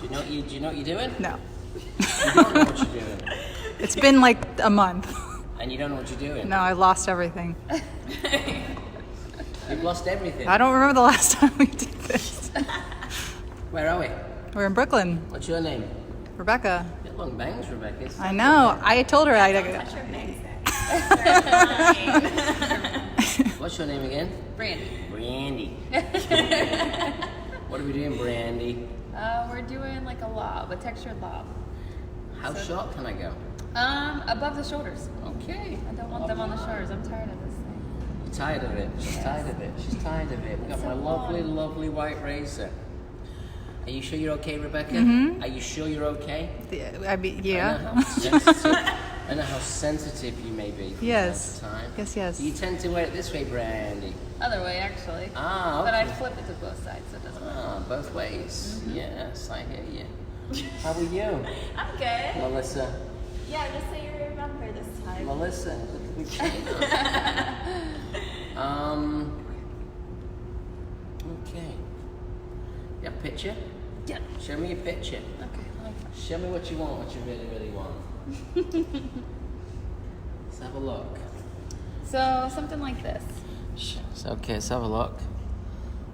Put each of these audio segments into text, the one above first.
Do you know what you're doing? No. You don't know what you're doing. It's been like a month. And you don't know what you're doing? No, I lost everything. You've lost everything. I don't remember the last time we did this. Where are we? We're in Brooklyn. What's your name? Rebecca. Get long bangs, Rebecca. I know. I told her What's your name? What's your name again? Brandy. Brandy. What are we doing, Brandy? We're doing like a textured lob. How short can I go? Above the shoulders. Okay. I don't want them on the shoulders. I'm tired of this thing. You're tired of it. She's tired of it. She's tired of it. We've got my lovely, lovely white razor. Are you sure you're okay, Rebecca? Mm-hmm. Are you sure you're okay? Yeah. I know how sensitive you may be from Yes. time to time. Yes. You tend to wear it this way, Brandy. Other way, actually. Ah, okay. But I flip it to both sides, so it doesn't matter. Ah, both ways. Yes, I hear you. How are you? I'm good. Melissa. Yeah, just so you remember this time. Melissa. Look okay. You have a picture? Yeah. Show me your picture. Okay. Show me what you want, what you really, really want. Let's have a look. So something like this. Okay, let's have a look.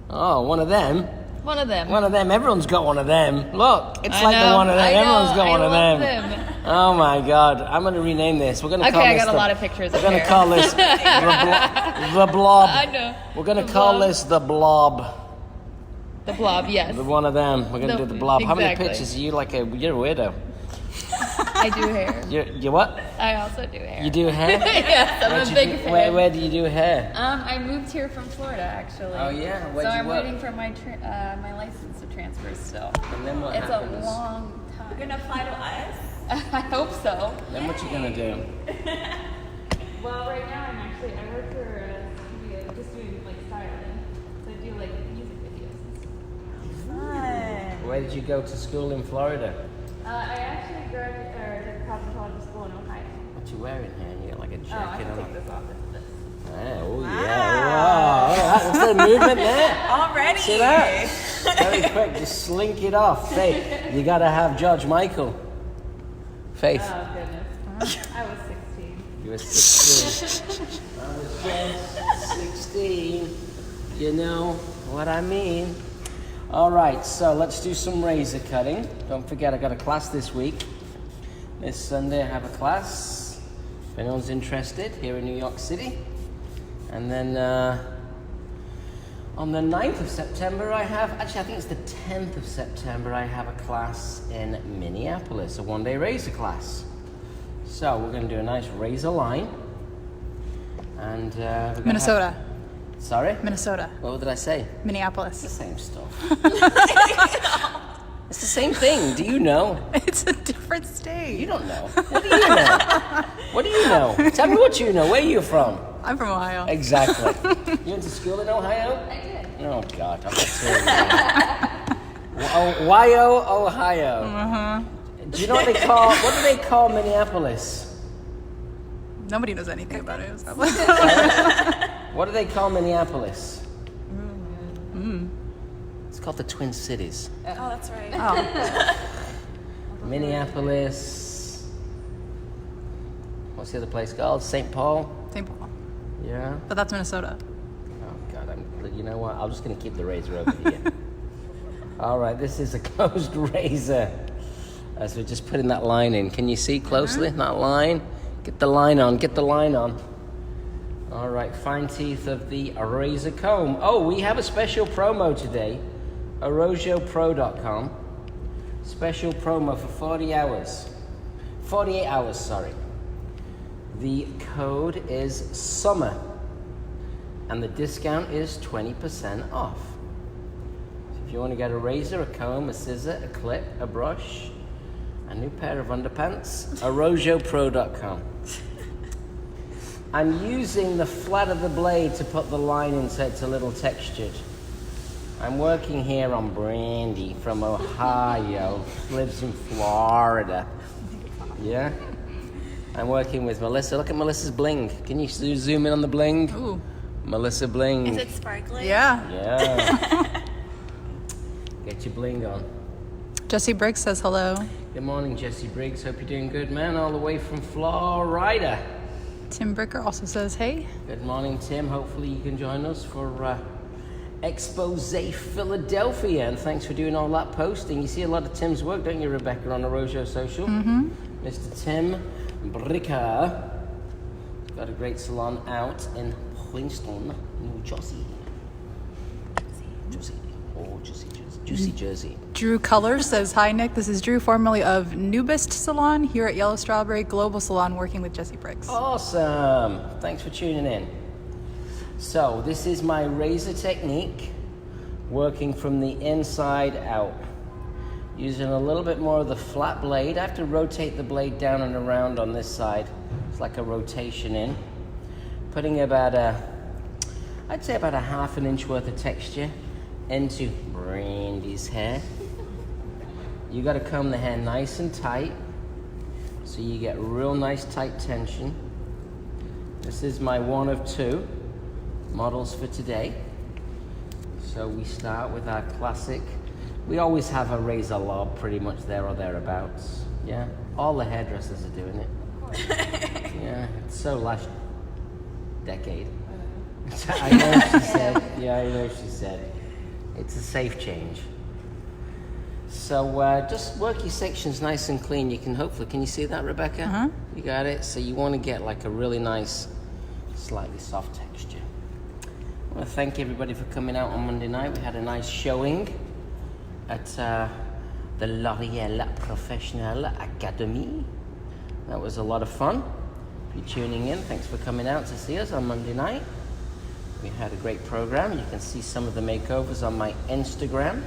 Oh, one of them. One of them. One of them. Everyone's got one of them. Look, it's I like the know, one of them. I know, Everyone's got I one of love them. Oh my God! I'm going to rename this. We're going to Okay, call I this. got a lot of pictures We're of going to hair. call this the blob. I know. We're going to The call blob. this the blob. The blob, yes. The one of them. We're going to do the blob. How many Exactly. pictures? Are you like you're a weirdo. I do hair. You what? I also do hair. You do hair? Yes, I'm Where'd a you big do- fan. Where do you do hair? I moved here from Florida, actually. Oh, yeah? Where'd so you I'm work? waiting for my my license to transfer still. And then what It's happens? a long You're time. gonna fly to us? I hope so. Then what you going to do? Well, right now I work for a studio just doing like styling. So I do like music videos. Fun. Where did you go to school in Florida? I actually did cosmetology school in Ohio. What you wearing here? You got like a Oh, I jacket can on. take this off. This. Oh yeah! Wow! What's the movement there? Already. See that? Very quick. Just slink it off. Faith, you gotta have George Michael. Faith, Oh goodness. I was 16. you were 16. I was just 16. You know what I mean? All right. So let's do some razor cutting. Don't forget, I got a class this week. This Sunday I have a class. If anyone's interested, here in New York City. And then on the 9th of September I think it's the 10th of September, I have a class in Minneapolis, a one-day razor class. So we're going to do a nice razor line. And we're gonna Minnesota. Sorry? Minnesota. What did I say? It's the Minneapolis. same stuff. It's the same thing. Do you know? It's a different state. You don't know. What do you know? What do you know? Tell me what you know. Where are you from? I'm from Ohio. Exactly. You went to school in Ohio? I did. Oh God, I'm not Ohio, Ohio. Uh-huh. Do you know what they call? What do they call Minneapolis? Nobody knows anything about it. What do they call Minneapolis? It's called the Twin Cities. Oh, that's right. Oh. Minneapolis. What's the other place called? St. Paul. St. Paul. Yeah. But that's Minnesota. Oh God, you know what? I'm just gonna keep the razor over here. All right, this is a closed razor. As we're just putting that line in. Can you see closely that line? Get the line on. Get the line on. All right, fine teeth of the razor comb. Oh, we have a special promo today. ArojoPro.com. Special promo for 40 hours. 48 hours, sorry. The code is SUMMER. And the discount is 20% off. So if you want to get a razor, a comb, a scissor, a clip, a brush, a new pair of underpants, ArojoPro.com. I'm using the flat of the blade to put the line in so it's a little textured. I'm working here on Brandy from Ohio, lives in Florida. Yeah? I'm working with Melissa. Look at Melissa's bling. Can you zoom in on the bling? Ooh. Melissa bling. Is it sparkly? Yeah. Yeah. Get your bling on. Jesse Briggs says hello. Good morning, Jesse Briggs. Hope you're doing good, man. All the way from Florida. Tim Bricker also says hey. Good morning, Tim. Hopefully you can join us for Expose Philadelphia. And thanks for doing all that posting. You see a lot of Tim's work, don't you, Rebecca, on Arojo Social? Mm-hmm. Mr. Tim Bricker. Got a great salon out in Princeton, New Jersey. Juicy Jersey. Drew Colors says hi, Nick. This is Drew, formerly of Nubist Salon, here at Yellow Strawberry Global Salon, working with Jesse Briggs. Awesome. Thanks for tuning in. So this is my razor technique, working from the inside out. Using a little bit more of the flat blade. I have to rotate the blade down and around on this side. It's like a rotation in. Putting about I'd say about a ½ an inch worth of texture into Brandy's hair. You got to comb the hair nice and tight so you get real nice tight tension. This is my one of two models for today. So we start with our classic. We always have a razor lob pretty much there or thereabouts. Yeah, all the hairdressers are doing it. Yeah, it's so last decade. I know she said. Yeah, I know she said. It's a safe change. So just work your sections nice and clean. You can hopefully, can you see that, Rebecca? Uh-huh. You got it? So you want to get like a really nice, slightly soft texture. I want to thank everybody for coming out on Monday night. We had a nice showing at the L'Oréal Professionnel Academy. That was a lot of fun. If you're tuning in, thanks for coming out to see us on Monday night. We had a great program. You can see some of the makeovers on my Instagram.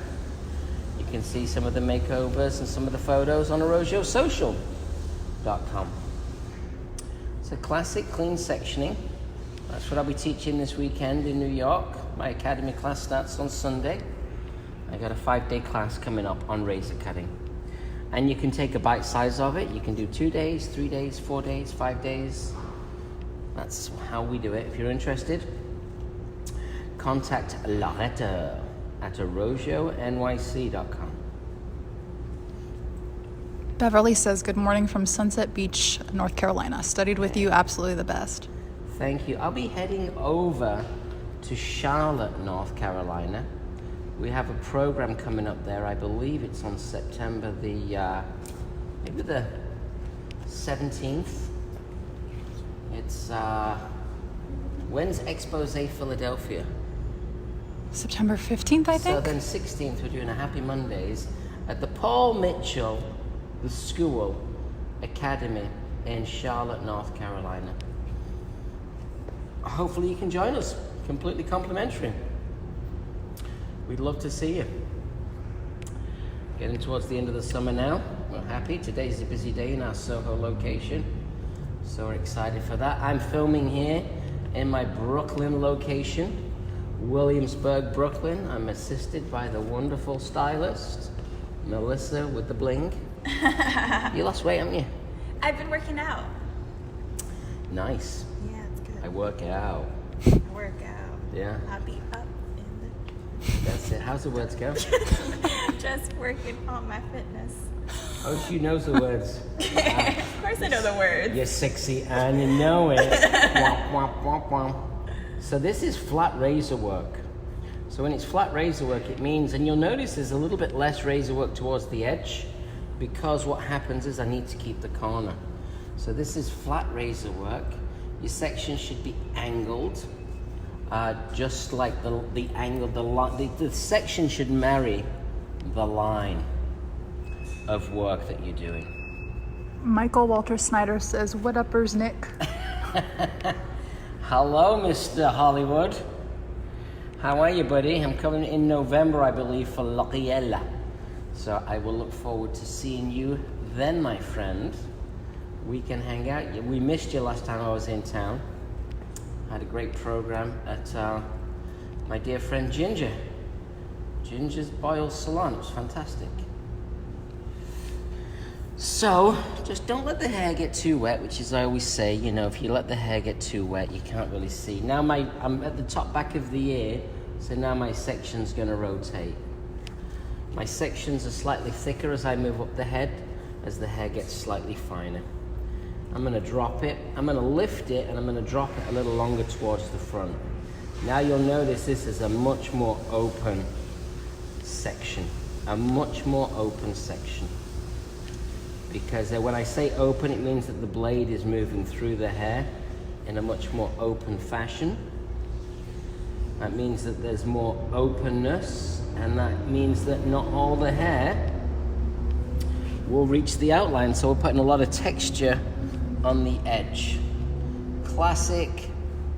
You can see some of the makeovers and some of the photos on arojosocial.com. It's a classic clean sectioning. That's what I'll be teaching this weekend in New York. My academy class starts on Sunday. I got a 5-day class coming up on razor cutting. And you can take a bite size of it. You can do 2 days, 3 days, 4 days, 5 days. That's how we do it. If you're interested, contact Loretta at arojonyc.com. Beverly says good morning from Sunset Beach, North Carolina. Studied with you, absolutely the best. Thank you. I'll be heading over to Charlotte, North Carolina. We have a program coming up there. I believe it's on September maybe the 17th. It's when's Expose Philadelphia? September 15th, I think? So then 16th, we're doing a Happy Mondays at the Paul Mitchell, the School Academy in Charlotte, North Carolina. Hopefully you can join us, completely complimentary. We'd love to see you. Getting towards the end of the summer now. We're happy. Today's a busy day in our Soho location. So we're excited for that. I'm filming here in my Brooklyn location. Williamsburg, Brooklyn. I'm assisted by the wonderful stylist, Melissa with the bling. You lost weight, haven't you? I've been working out. Nice. Yeah, it's good. I work out. Work out. Yeah. I'll be up in That's it. How's the words go? the... Just working on my fitness. Oh, she knows the words. Of course I know the words. You're sexy and you know it. Womp, womp, womp, womp. So this is flat razor work. So when it's flat razor work, it means, and you'll notice there's a little bit less razor work towards the edge, because what happens is I need to keep the corner. So this is flat razor work. Your section should be angled, just like the angle, the section should marry the line of work that you're doing. Michael Walter Snyder says, what uppers, Nick? Hello, Mr. Hollywood. How are you, buddy? I'm coming in November, I believe, for L'Oréal. So I will look forward to seeing you then, my friend. We can hang out. We missed you last time I was in town. Had a great program at my dear friend Ginger. Ginger's Boyle Salon. It was fantastic. So, just don't let the hair get too wet, which is I always say, you know, if you let the hair get too wet, you can't really see. Now I'm at the top back of the ear, so now my section's gonna rotate. My sections are slightly thicker as I move up the head, as the hair gets slightly finer. I'm going to drop it, I'm going to lift it, and I'm going to drop it a little longer towards the front. Now you'll notice this is a much more open section. A much more open section. Because when I say open, it means that the blade is moving through the hair in a much more open fashion. That means that there's more openness, and that means that not all the hair will reach the outline, so we're putting a lot of texture on the edge. Classic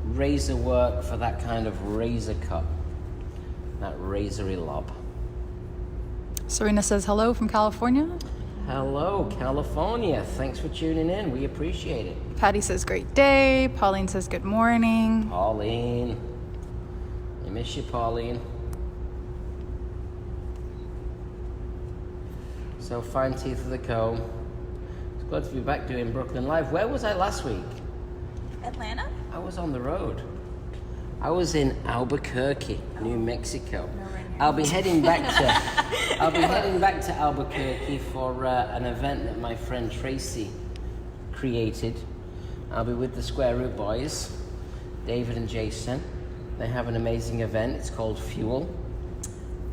razor work for that kind of razor cut, that razory lob. Serena says hello from California. Hello, California. Thanks for tuning in. We appreciate it. Patty says great day. Pauline says good morning. Pauline. I miss you, Pauline. So, fine teeth of the comb. It's good to be back doing Brooklyn Live. Where was I last week? Atlanta? I was on the road. I was in Albuquerque, New Mexico. I'll be heading back to Albuquerque for an event that my friend Tracy created. I'll be with the Square Root Boys, David and Jason. They have an amazing event. It's called Fuel,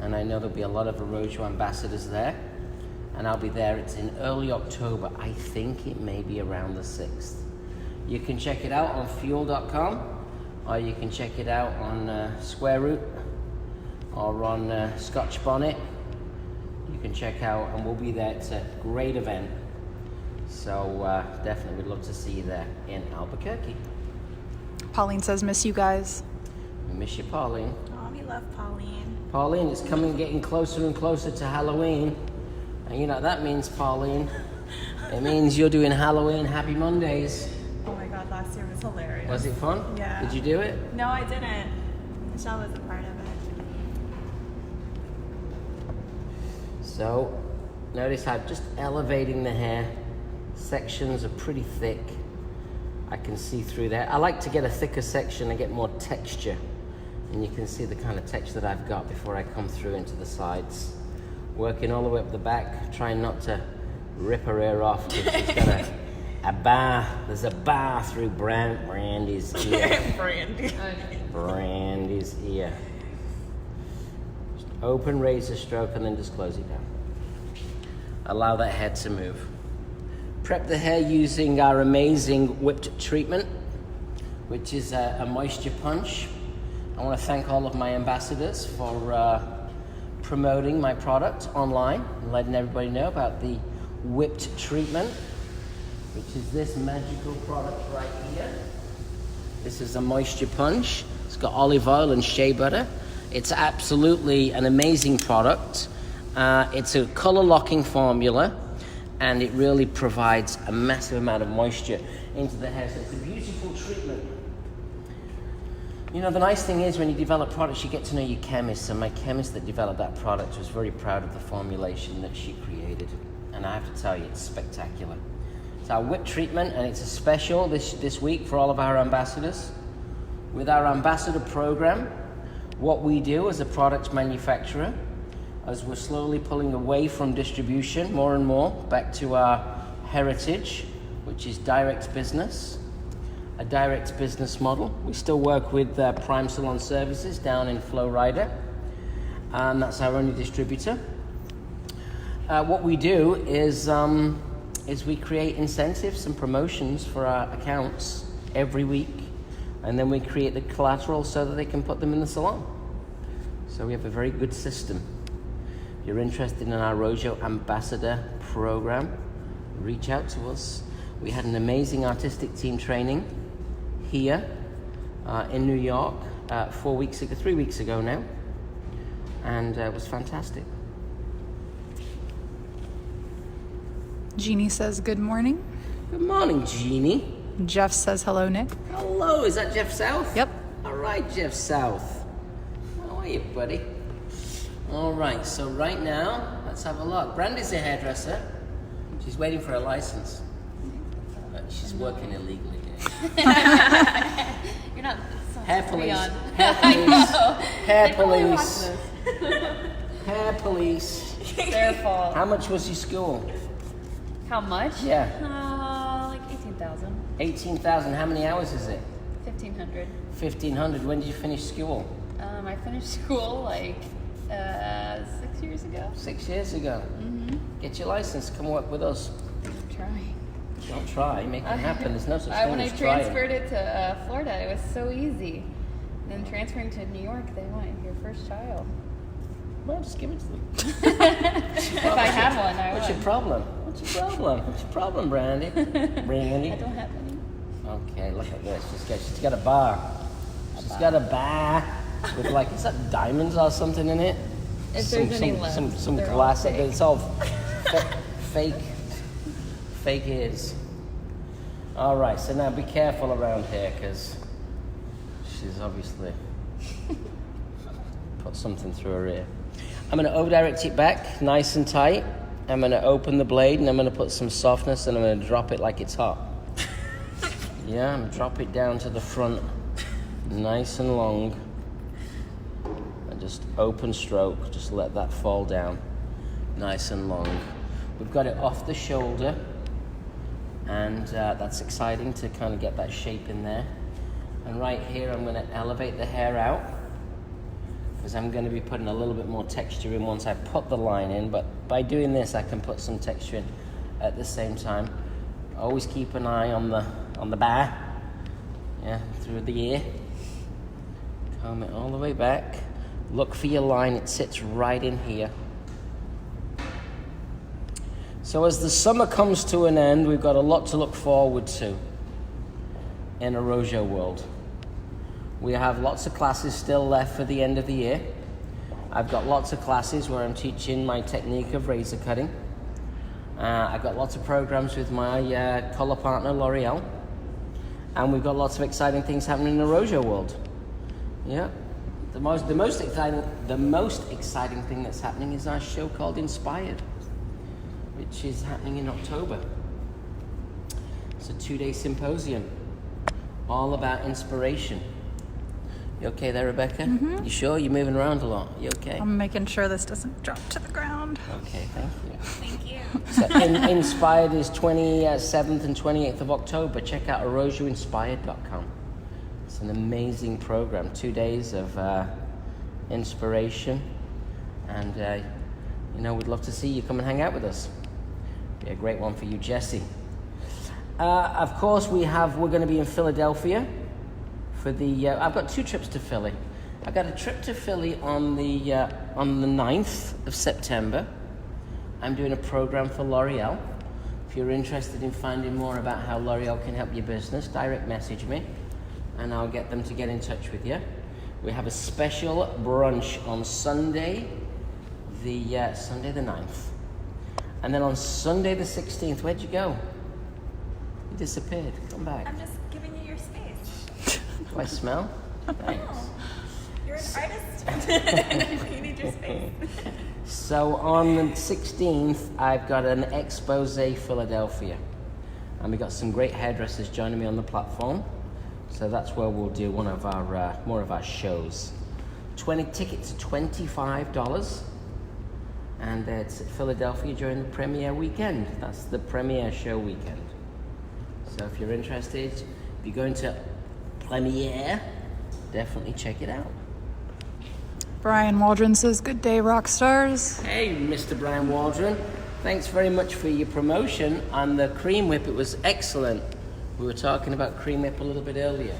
and I know there'll be a lot of Arrojo ambassadors there. And I'll be there. It's in early October. I think it may be around the 6th. You can check it out on fuel.com, or you can check it out on Square Root, or on Scotch Bonnet. You can check out, and we'll be there. It's a great event. So definitely would love to see you there in Albuquerque. Pauline says miss you guys. We miss you, Pauline. Oh, we love Pauline. Pauline, it's getting closer and closer to Halloween. And you know what that means, Pauline? It means you're doing Halloween Happy Mondays. Oh my god, last year was hilarious. Was it fun? Yeah. Did you do it? No, I didn't. Michelle was a part of it. So, notice how just elevating the hair, sections are pretty thick. I can see through there. I like to get a thicker section and get more texture. And you can see the kind of texture that I've got before I come through into the sides. Working all the way up the back, trying not to rip her ear off, because she's got a bar. There's a bar through Brandy's ear. Brandy's ear. Just open razor stroke and then just close it down. Allow that head to move. Prep the hair using our amazing whipped treatment, which is a moisture punch. I want to thank all of my ambassadors for promoting my product online and letting everybody know about the whipped treatment, which is this magical product right here. This is a moisture punch. It's got olive oil and shea butter. It's absolutely an amazing product. It's a color locking formula, and it really provides a massive amount of moisture into the hair. So it's a beautiful treatment. You know, the nice thing is when you develop products, you get to know your chemist, and my chemist that developed that product was very proud of the formulation that she created. And I have to tell you, it's spectacular. It's our whip treatment, and it's a special this week for all of our ambassadors. With our ambassador program, what we do as a product manufacturer, as we're slowly pulling away from distribution more and more back to our heritage, which is direct business, a direct business model. We still work with Prime Salon Services down in Florida, and that's our only distributor. What we do is we create incentives and promotions for our accounts every week, and then we create the collateral so that they can put them in the salon. So we have a very good system. If you're interested in our Rojo Ambassador program, reach out to us. We had an amazing artistic team training here in New York 3 weeks ago now, and it was fantastic. Jeannie says good morning. Good morning, Jeannie. Jeff says hello, Nick. Hello, is that Jeff South? Yep. All right, Jeff South. How are you, buddy? All right, so right now, let's have a look. Brandy's a hairdresser. She's waiting for her license. But she's working illegally here. You're not. Hair police. Beyond. Hair police. Hair They probably watch police. this. Hair police. their fault. How much was your school? How much? Yeah. Like 18,000. 18,000. How many hours is it? 1,500. 1,500. When did you finish school? I finished school like 6 years ago. 6 years ago. Mm-hmm. Get your license. Come work with us. I'm trying. Don't try. Make it happen. There's no such thing When I as trying. transferred it to Florida, it was so easy. Then transferring to New York, they want your first child. Well, just give it to them. If I had one, I would. What's your problem? What's your problem? What's your problem, Brandy? Brandy? I don't have any. Okay, look at this. She's got a bar. She's got a bar with like, is that diamonds or something in it? If there's any left, some they're all glass. fake. It's all fake. Fake ears. All right, so now be careful around here because she's obviously put something through her ear. I'm going to over-direct it back, nice and tight. I'm going to open the blade and I'm going to put some softness and I'm going to drop it like it's hot. Yeah, I'm going to drop it down to the front, nice and long. And just open stroke, just let that fall down, nice and long. We've got it off the shoulder, and that's exciting to kind of get that shape in there. And right here, I'm going to elevate the hair out, because I'm going to be putting a little bit more texture in once I put the line in, but by doing this I can put some texture in at the same time. Always keep an eye on the bar, yeah, through the ear. Comb it all the way back. Look for your line, it sits right in here. So as the summer comes to an end, we've got a lot to look forward to in Arrojo world. We have lots of classes still left for the end of the year. I've got lots of classes where I'm teaching my technique of razor cutting. I've got lots of programs with my color partner L'Oreal, and we've got lots of exciting things happening in the Arrojo world. Yeah, the most exciting thing that's happening is our show called Inspired, which is happening in October. It's a 2-day symposium, all about inspiration. You okay there, Rebecca? Mm-hmm. You sure? You're moving around a lot. You okay? I'm making sure this doesn't drop to the ground. Okay, thank you. Thank you. So Inspired is 27th and 28th of October. Check out arrojoinspired.com. It's an amazing program. 2 days of inspiration. And, we'd love to see you come and hang out with us. Be a great one for you, Jesse. Of course, we're going to be in Philadelphia for the. I've got 2 trips to Philly. I've got a trip to Philly on the 9th of September. I'm doing a program for L'Oreal. If you're interested in finding more about how L'Oreal can help your business, direct message me, and I'll get them to get in touch with you. We have a special brunch on Sunday, the 9th. And then on Sunday the 16th, where'd you go? You disappeared. Come back. I'm just giving you your space. Do I smell? Thanks. Oh, you're an artist. You need your space. So on the 16th, I've got an Expose Philadelphia. And we got some great hairdressers joining me on the platform. So that's where we'll do one of our more of our shows. 20 tickets are $25. And it's at Philadelphia during the premiere weekend. That's the premiere show weekend. So if you're interested, if you're going to premiere, definitely check it out. Brian Waldron says, "Good day, rock stars." Hey, Mr. Brian Waldron. Thanks very much for your promotion on the cream whip. It was excellent. We were talking about cream whip a little bit earlier.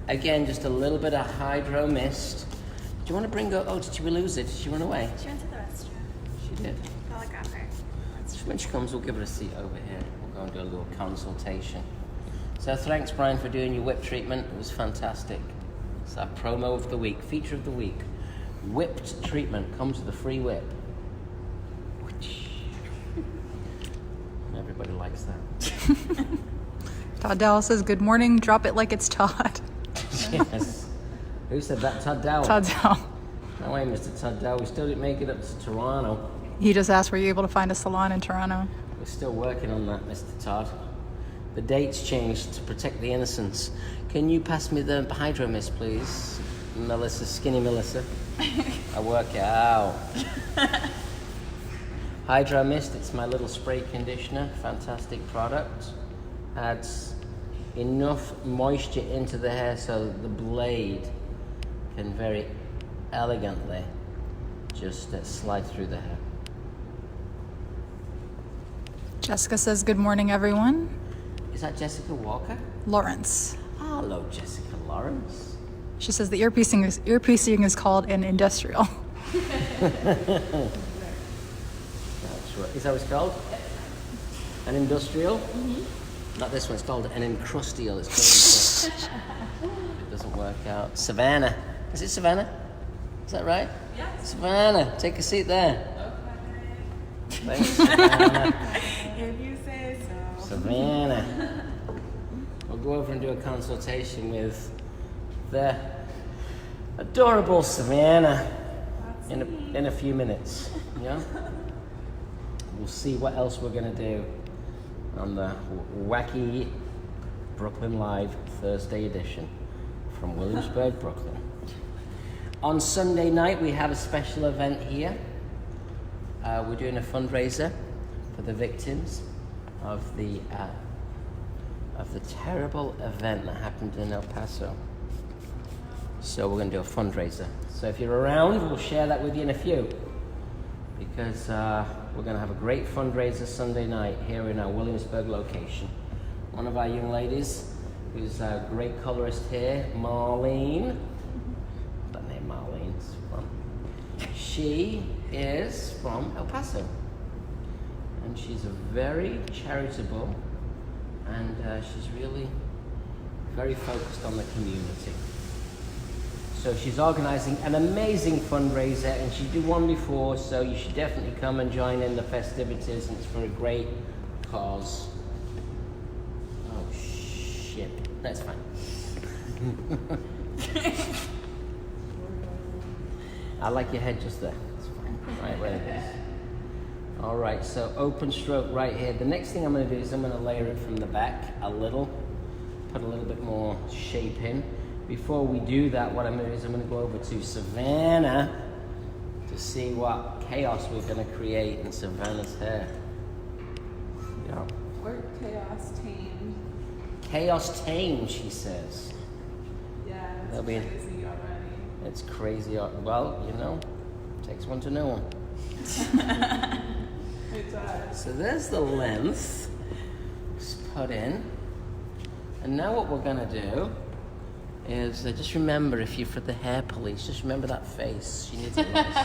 Again, just a little bit of hydro mist. Do you want to bring her? Oh, did we lose it? Did she run away? She went to the restroom. She did. I'll look after her. When she comes, we'll give her a seat over here. We'll go and do a little consultation. So thanks, Brian, for doing your whip treatment. It was fantastic. It's our promo of the week, feature of the week. Whipped treatment comes with a free whip. Everybody likes that. Todd Dowell says, "Good morning. Drop it like it's Todd." Yes. Who said that? Todd Dowell. Todd Dowell. No way, Mr. Todd Dowell. We still didn't make it up to Toronto. He just asked, were you able to find a salon in Toronto? We're still working on that, Mr. Todd. The date's changed to protect the innocents. Can you pass me the hydro mist, please? Melissa, skinny Melissa. I work it out. Hydro Mist, it's my little spray conditioner. Fantastic product. Adds enough moisture into the hair so that the blade can very elegantly just slide through the hair. Jessica says, good morning, everyone. Is that Jessica Walker? Lawrence. Hello, Jessica Lawrence. She says the ear piecing is called an industrial. That's right. Is that what it's called? An industrial? Mm-hmm. Not this one. It's called an encrustial. It's called it doesn't work out. Savannah. Is it Savannah? Is that right? Yes. Savannah, take a seat there. Okay. Thanks, Savannah. If you say so. Savannah. We'll go over and do a consultation with the adorable Savannah in a few minutes. Yeah? We'll see what else we're going to do on the wacky Brooklyn Live Thursday edition from Williamsburg, Brooklyn. On Sunday night, we have a special event here. We're doing a fundraiser for the victims of the terrible event that happened in El Paso. So we're going to do a fundraiser. So if you're around, we'll share that with you in a few. Because we're going to have a great fundraiser Sunday night here in our Williamsburg location. One of our young ladies, who's a great colorist here, Marlene. That name Marlene's from. She is from El Paso. And she's a very charitable, and she's really very focused on the community. So she's organizing an amazing fundraiser, and she did one before, so you should definitely come and join in the festivities, and it's for a great cause. Oh shit, that's fine. I like your head just there. It's fine, right where it is. All right, so open stroke right here. The next thing I'm going to do is I'm going to layer it from the back a little, put a little bit more shape in. Before we do that, what I'm going to do is I'm going to go over to Savannah to see what chaos we're going to create in Savannah's hair. Yeah. Or chaos tamed. Chaos tamed, she says. Yeah, it's That'll be crazy already. It's crazy. Well, you know, takes one to know one. It does. So there's the length. Just put in. And now what we're going to do is just remember, if you're for the hair police, just remember that face. She needs a license.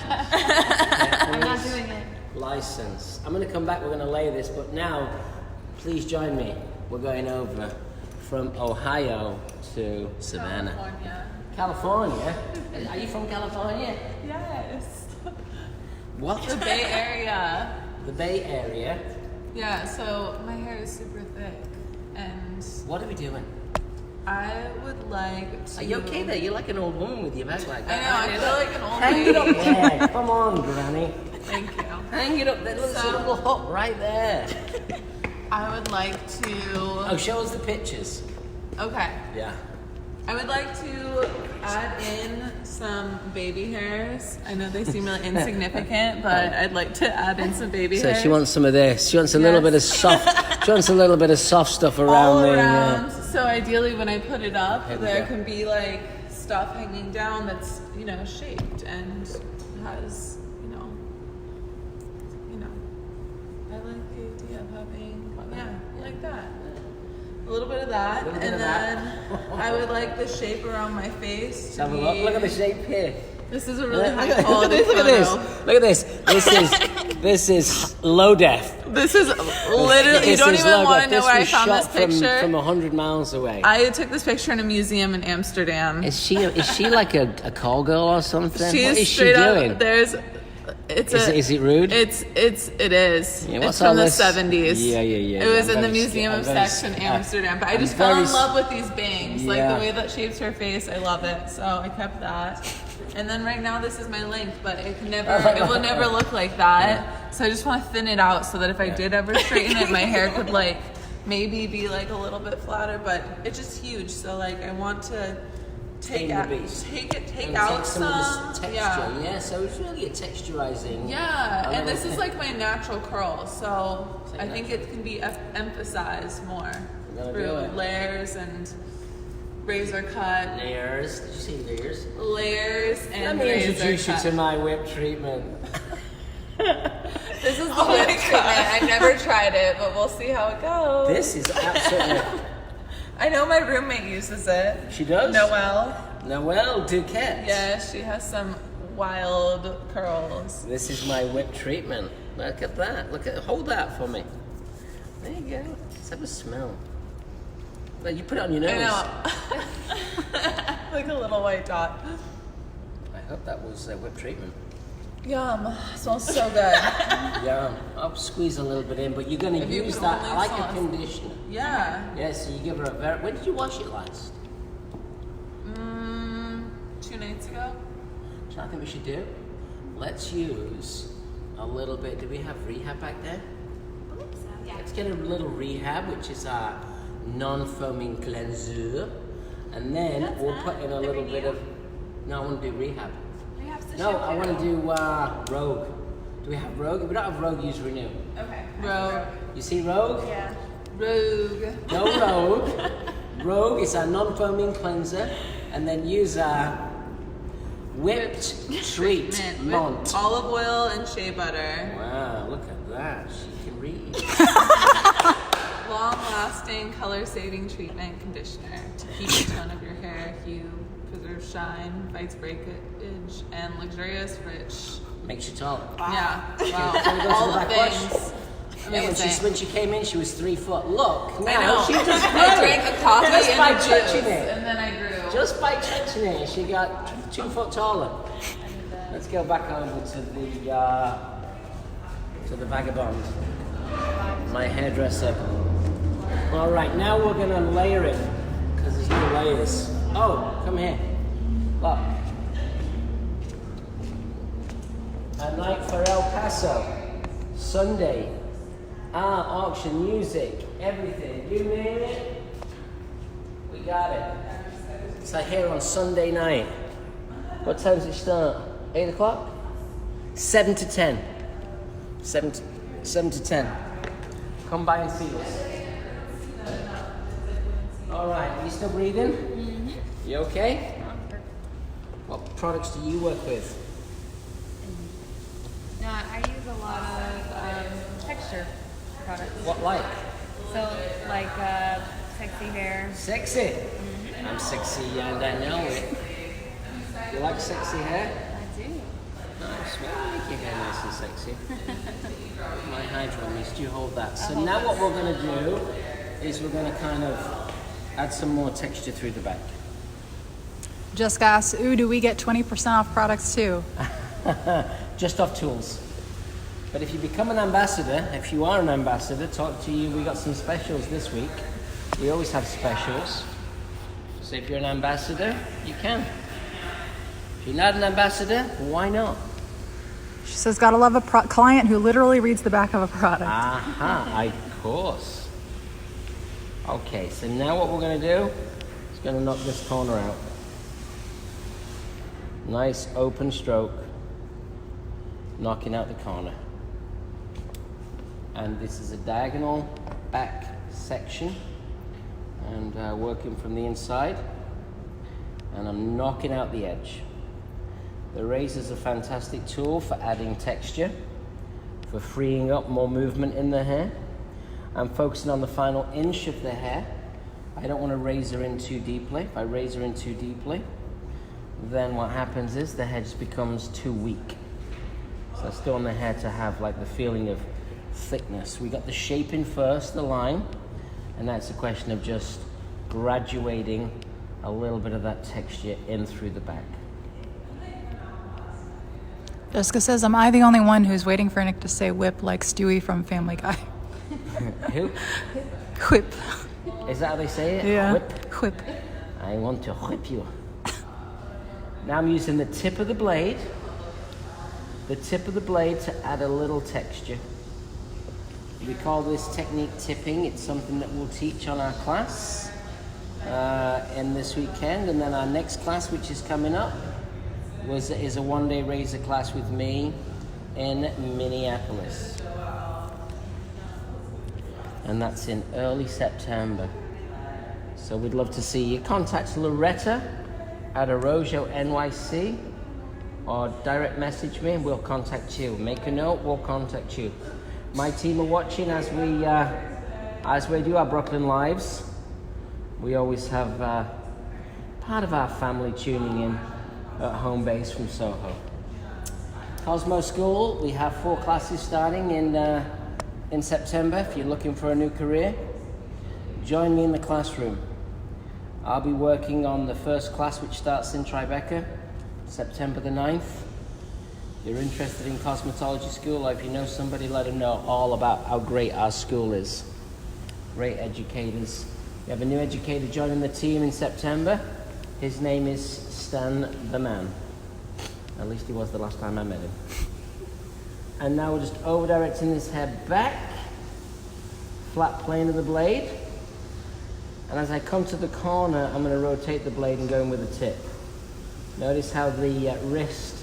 I'm not doing it. License. I'm going to come back. We're going to lay this, but now, please join me. We're going over from Ohio to Savannah. California. California? Are you from California? Yes. What? The Bay Area. The Bay Area. Yeah, so my hair is super thick, and What are we doing? I would like to... Are you okay there? You're like an old woman with your back like I that. know, I feel like an old Hang lady. it up there. Come on, Granny. Thank you. Hang it up there. Look, there's a So- little hook right there. I would like to... Oh, show us the pictures. Okay. Yeah. I would like to add in some baby hairs. I know they seem really insignificant, but I'd like to add in some baby So hairs. she wants some of this. She wants a little bit of soft. She wants a little bit of soft stuff around all there. around. So ideally, when I put it up, Here we there go. can be like stuff hanging down that's shaped and has I like the idea of having like that. A little bit of that, A little bit and of then that. I would like the shape around my face to Have a be. look. Look at the shape here. This is a really Look high at quality this. Look at this. photo. Look at this. This is low def. This is literally. You This don't is even low want def. to know where I was found this shot picture. from 100 miles away. I took this picture in a museum in Amsterdam. Is she like a call girl or something? What She's is she straight doing? up. There's. Is it rude? It is. Yeah, It's what's from all the this? 70s. Yeah. It was I'm in the very Museum scared. of I'm very Sex in scared. Amsterdam. But I I'm just fell very in s- love with these bangs. Like Yeah. the way that shapes her face. I love it. So I kept that. And then right now this is my length, but it will never look like that. So I just want to thin it out so that if I did ever straighten it, my hair could maybe be like a little bit flatter, but it's just huge. So I want to take tame out, the beast. take And out take some of this texture. Yeah. Yeah, so it's really a texturizing. Yeah, and this is thing. like my natural curl, so So I think it can be emphasized more We're gonna do through it. layers and razor cut. Layers. Did you say layers? Layers Let and me razor introduce you cut. to my whip treatment. This is the Oh whip treatment. I've never tried it, but we'll see how it goes. This is absolutely. I know my roommate uses it. She does? Noelle. Noelle Duquette. Yeah, she has some wild curls. This is my whip treatment. Look at that. Hold that for me. There you go. Let's have a smell. Well, you put it on your nose. I know. Like a little white dot. I hope that was whip treatment. Yum. Smells so good. Yeah, I'll squeeze a little bit in, but you're going to If you use put that only like sauce. a conditioner. Yeah. Yeah, so you give her a very. When did you wash it last? 2 nights ago. Do you know what I think we should do? Let's use a little bit. Do we have rehab back there? Yeah. Let's get a little rehab, which is our non-foaming cleanser. And then That's we'll not put in a the little bit renew. of. No, I want to do rehab. We have to No, show I you. want to do Rogue. Do we have Rogue? If we don't have Rogue, use Renew. Okay. Rogue. You see Rogue? Yeah. Rogue. Go Rogue. Rogue is our non-foaming cleanser. And then use our whipped treatment. With olive oil and shea butter. Wow, look at that. She can read. Long-lasting, color-saving treatment conditioner to keep the tone of your hair, hue, preserve shine, fights breakage, and luxurious, rich. Makes you taller. Yeah. Can we Wow. go to All the the back wash? things. Yeah, Amazing. when she came in, she was 3 foot. Look, now I know. she just grew. I drank the coffee Just by and the touching juice, it. and then I grew. Just by touching it, she got 2 foot taller. Let's go back over to the vagabond, my hairdresser. All right, now we're gonna layer it because there's no layers. Oh, come here. Look. A night for El Paso, Sunday, art, auction, music, everything. You name it, we got it. So here on Sunday night. What time does it start? 8 o'clock? 7 to 10. 7 to 10. Come by and see us. All right, are you still breathing? Mm-hmm. You okay? What products do you work with? No, I use a lot of texture products. What like? So, like sexy hair. Sexy. Mm-hmm. I'm sexy and I know it. You like sexy hair? I do. Nice. Well, make your hair nice and sexy. My hydro mist, you hold that. So now what we're going to do is we're going to kind of add some more texture through the back. Jessica asks, ooh, do we get 20% off products too? Just off tools. But if you become an ambassador, if you are an ambassador, talk to you. We got some specials this week. We always have specials. So if you're an ambassador, you can. If you're not an ambassador, why not? She says, gotta love a client who literally reads the back of a product. Aha, of course. Okay, so now what we're going to do is going to knock this corner out. Nice open stroke, knocking out the corner. And this is a diagonal back section, and working from the inside, and I'm knocking out the edge. The razor is a fantastic tool for adding texture, for freeing up more movement in the hair. I'm focusing on the final inch of the hair. I don't want to razor in too deeply. If I razor in too deeply, then what happens is the hair just becomes too weak. So I still want the hair to have like the feeling of thickness. We got the shaping first, the line, and that's a question of just graduating a little bit of that texture in through the back. Jessica says, am I the only one who's waiting for Nick to say whip like Stewie from Family Guy? Who? Whip. Is that how they say it? Yeah. Whip? Whip. I want to whip you. Now I'm using the tip of the blade to add a little texture. We call this technique tipping. It's something that we'll teach on our class. in this weekend, and then our next class, which is coming up, is a one-day razor class with me in Minneapolis, and that's in early September. So we'd love to see you. Contact Loretta at Arrojo NYC, or direct message me and we'll contact you. Make a note, we'll contact you. My team are watching as we do our Brooklyn Lives. We always have part of our family tuning in at home base from Soho. Cosmo School, we have 4 classes starting in September. If you're looking for a new career, join me in the classroom. I'll be working on the first class, which starts in Tribeca, September the 9th. If you're interested in cosmetology school, or if you know somebody, let them know all about how great our school is. Great educators. We have a new educator joining the team in September. His name is Stan the Man. At least he was the last time I met him. And now we're just over directing this hair back. Flat plane of the blade. And as I come to the corner, I'm going to rotate the blade and go in with the tip. Notice how the wrist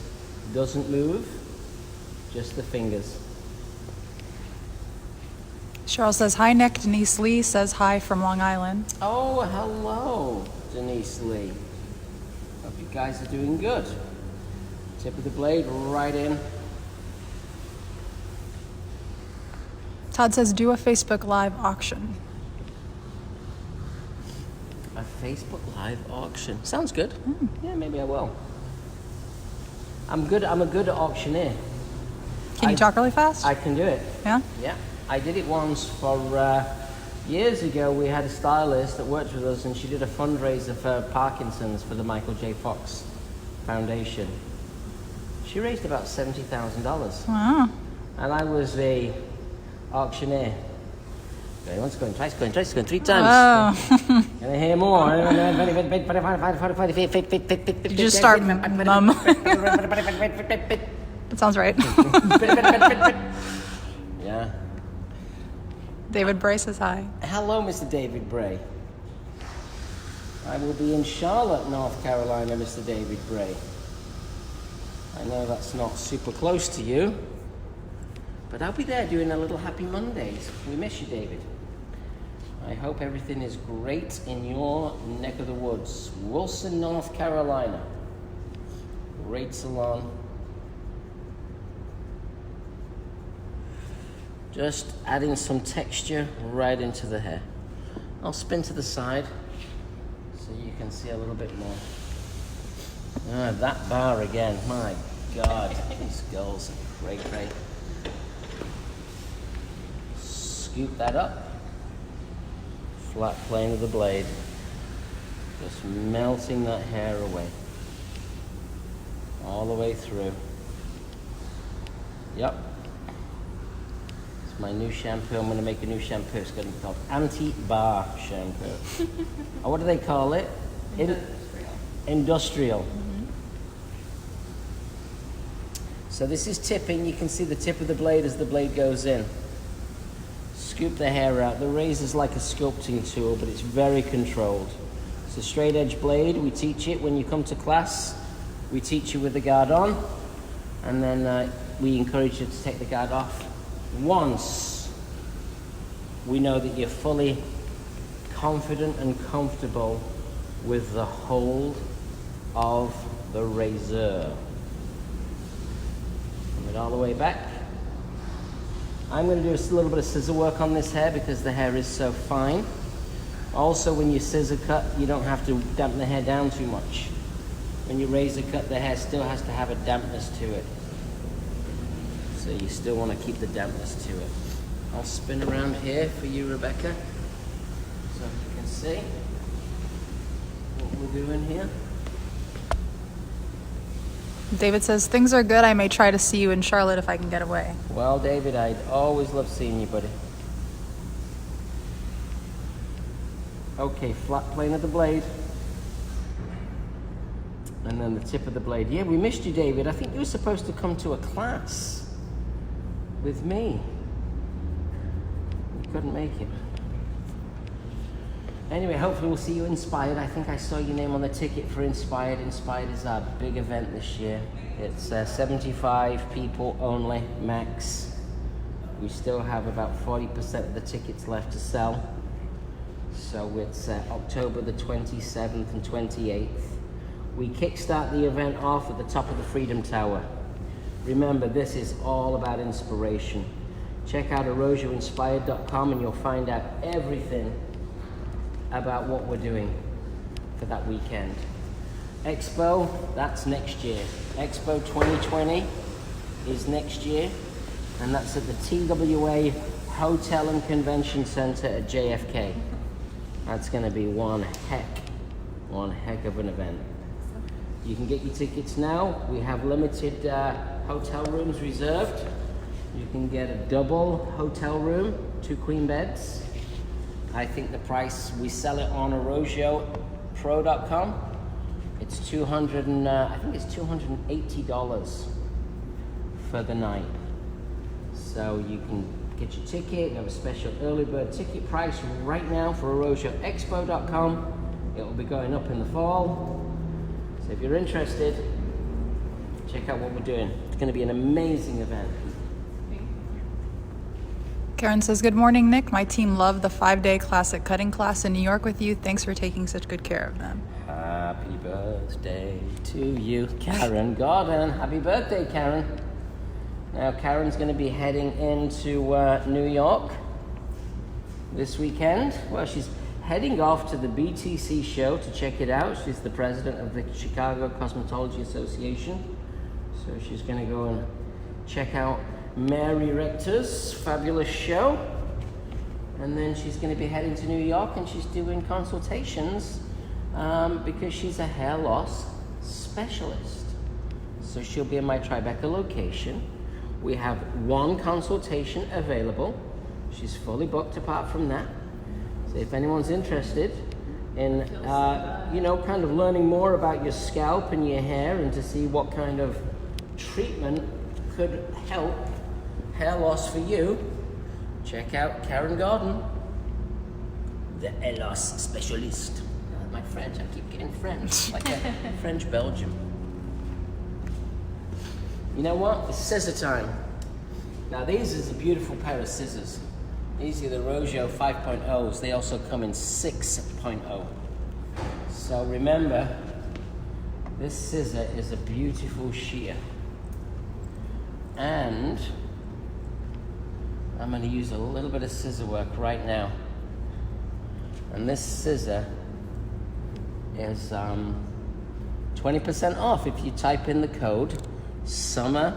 doesn't move, just the fingers. Cheryl says, hi, Nick. Denise Lee says hi from Long Island. Oh, hello, Denise Lee. Hope you guys are doing good. Tip of the blade right in. Todd says, do a Facebook Live auction. A Facebook Live auction. Sounds good. Yeah, maybe I will. I'm a good auctioneer. Can you talk really fast? I can do it. Yeah? Yeah. I did it once for years ago. We had a stylist that worked with us, and she did a fundraiser for Parkinson's for the Michael J. Fox Foundation. She raised about $70,000. Wow. And I was a auctioneer. Going once, going twice, going 3 times. Oh. Can I hear more? You just start, mum. That sounds right. Yeah. David Bray says hi. Hello, Mr. David Bray. I will be in Charlotte, North Carolina, Mr. David Bray. I know that's not super close to you, but I'll be there doing a little Happy Mondays. We miss you, David. I hope everything is great in your neck of the woods. Wilson, North Carolina. Great salon. Just adding some texture right into the hair. I'll spin to the side so you can see a little bit more. Ah, that bar again. My God, these girls are great. Scoop that up. Flat plane of the blade. Just melting that hair away. All the way through. Yep. It's my new shampoo. I'm going to make a new shampoo. It's going to be called Anti-Bar Shampoo. Or what do they call it? Industrial. Mm-hmm. So this is tipping. You can see the tip of the blade as the blade goes in. Scoop the hair out. The razor's like a sculpting tool, but it's very controlled. It's a straight edge blade. We teach it when you come to class. We teach you with the guard on, and then we encourage you to take the guard off once we know that you're fully confident and comfortable with the hold of the razor. Come it all the way back. I'm going to do a little bit of scissor work on this hair because the hair is so fine. Also, when you scissor cut, you don't have to dampen the hair down too much. When you razor cut, the hair still has to have a dampness to it. So you still want to keep the dampness to it. I'll spin around here for you, Rebecca, so you can see what we're doing here. David says, things are good. I may try to see you in Charlotte if I can get away. Well, David, I'd always love seeing you, buddy. Okay, flat plane of the blade. And then the tip of the blade. Yeah, we missed you, David. I think you were supposed to come to a class with me. You couldn't make it. Anyway, hopefully we'll see you Inspired. I think I saw your name on the ticket for Inspired. Inspired is our big event this year. It's 75 people only, max. We still have about 40% of the tickets left to sell. So it's October the 27th and 28th. We kickstart the event off at the top of the Freedom Tower. Remember, this is all about inspiration. Check out erosioinspired.com and you'll find out everything about what we're doing for that weekend. Expo, that's next year. Expo 2020 is next year, and that's at the TWA Hotel and Convention Center at JFK. That's gonna be one heck of an event. You can get your tickets now. We have limited hotel rooms reserved. You can get a double hotel room, 2 queen beds. I think the price, we sell it on erosionpro.com. It's I think it's $280 for the night. So you can get your ticket. We have a special early bird ticket price right now for erosionexpo.com. It will be going up in the fall. So if you're interested, check out what we're doing. It's going to be an amazing event. Karen says, good morning, Nick. My team loved the 5-day classic cutting class in New York with you. Thanks for taking such good care of them. Happy birthday to you, Karen Gordon. Happy birthday, Karen. Now, Karen's going to be heading into New York this weekend. Well, she's heading off to the BTC show to check it out. She's the president of the Chicago Cosmetology Association. So she's going to go and check out Mary Richter's fabulous show. And then she's going to be heading to New York and she's doing consultations because she's a hair loss specialist. So she'll be in my Tribeca location. We have 1 consultation available. She's fully booked apart from that. So if anyone's interested in, kind of learning more about your scalp and your hair and to see what kind of treatment could help hair loss for you, check out Karen Gordon, the hair loss specialist. My French, I keep getting French, like a French Belgium. You know what? It's scissor time. Now these is a beautiful pair of scissors. These are the Rogio 5.0s. They also come in 6.0. So remember, this scissor is a beautiful shear. And I'm going to use a little bit of scissor work right now. And this scissor is 20% off if you type in the code SUMMER,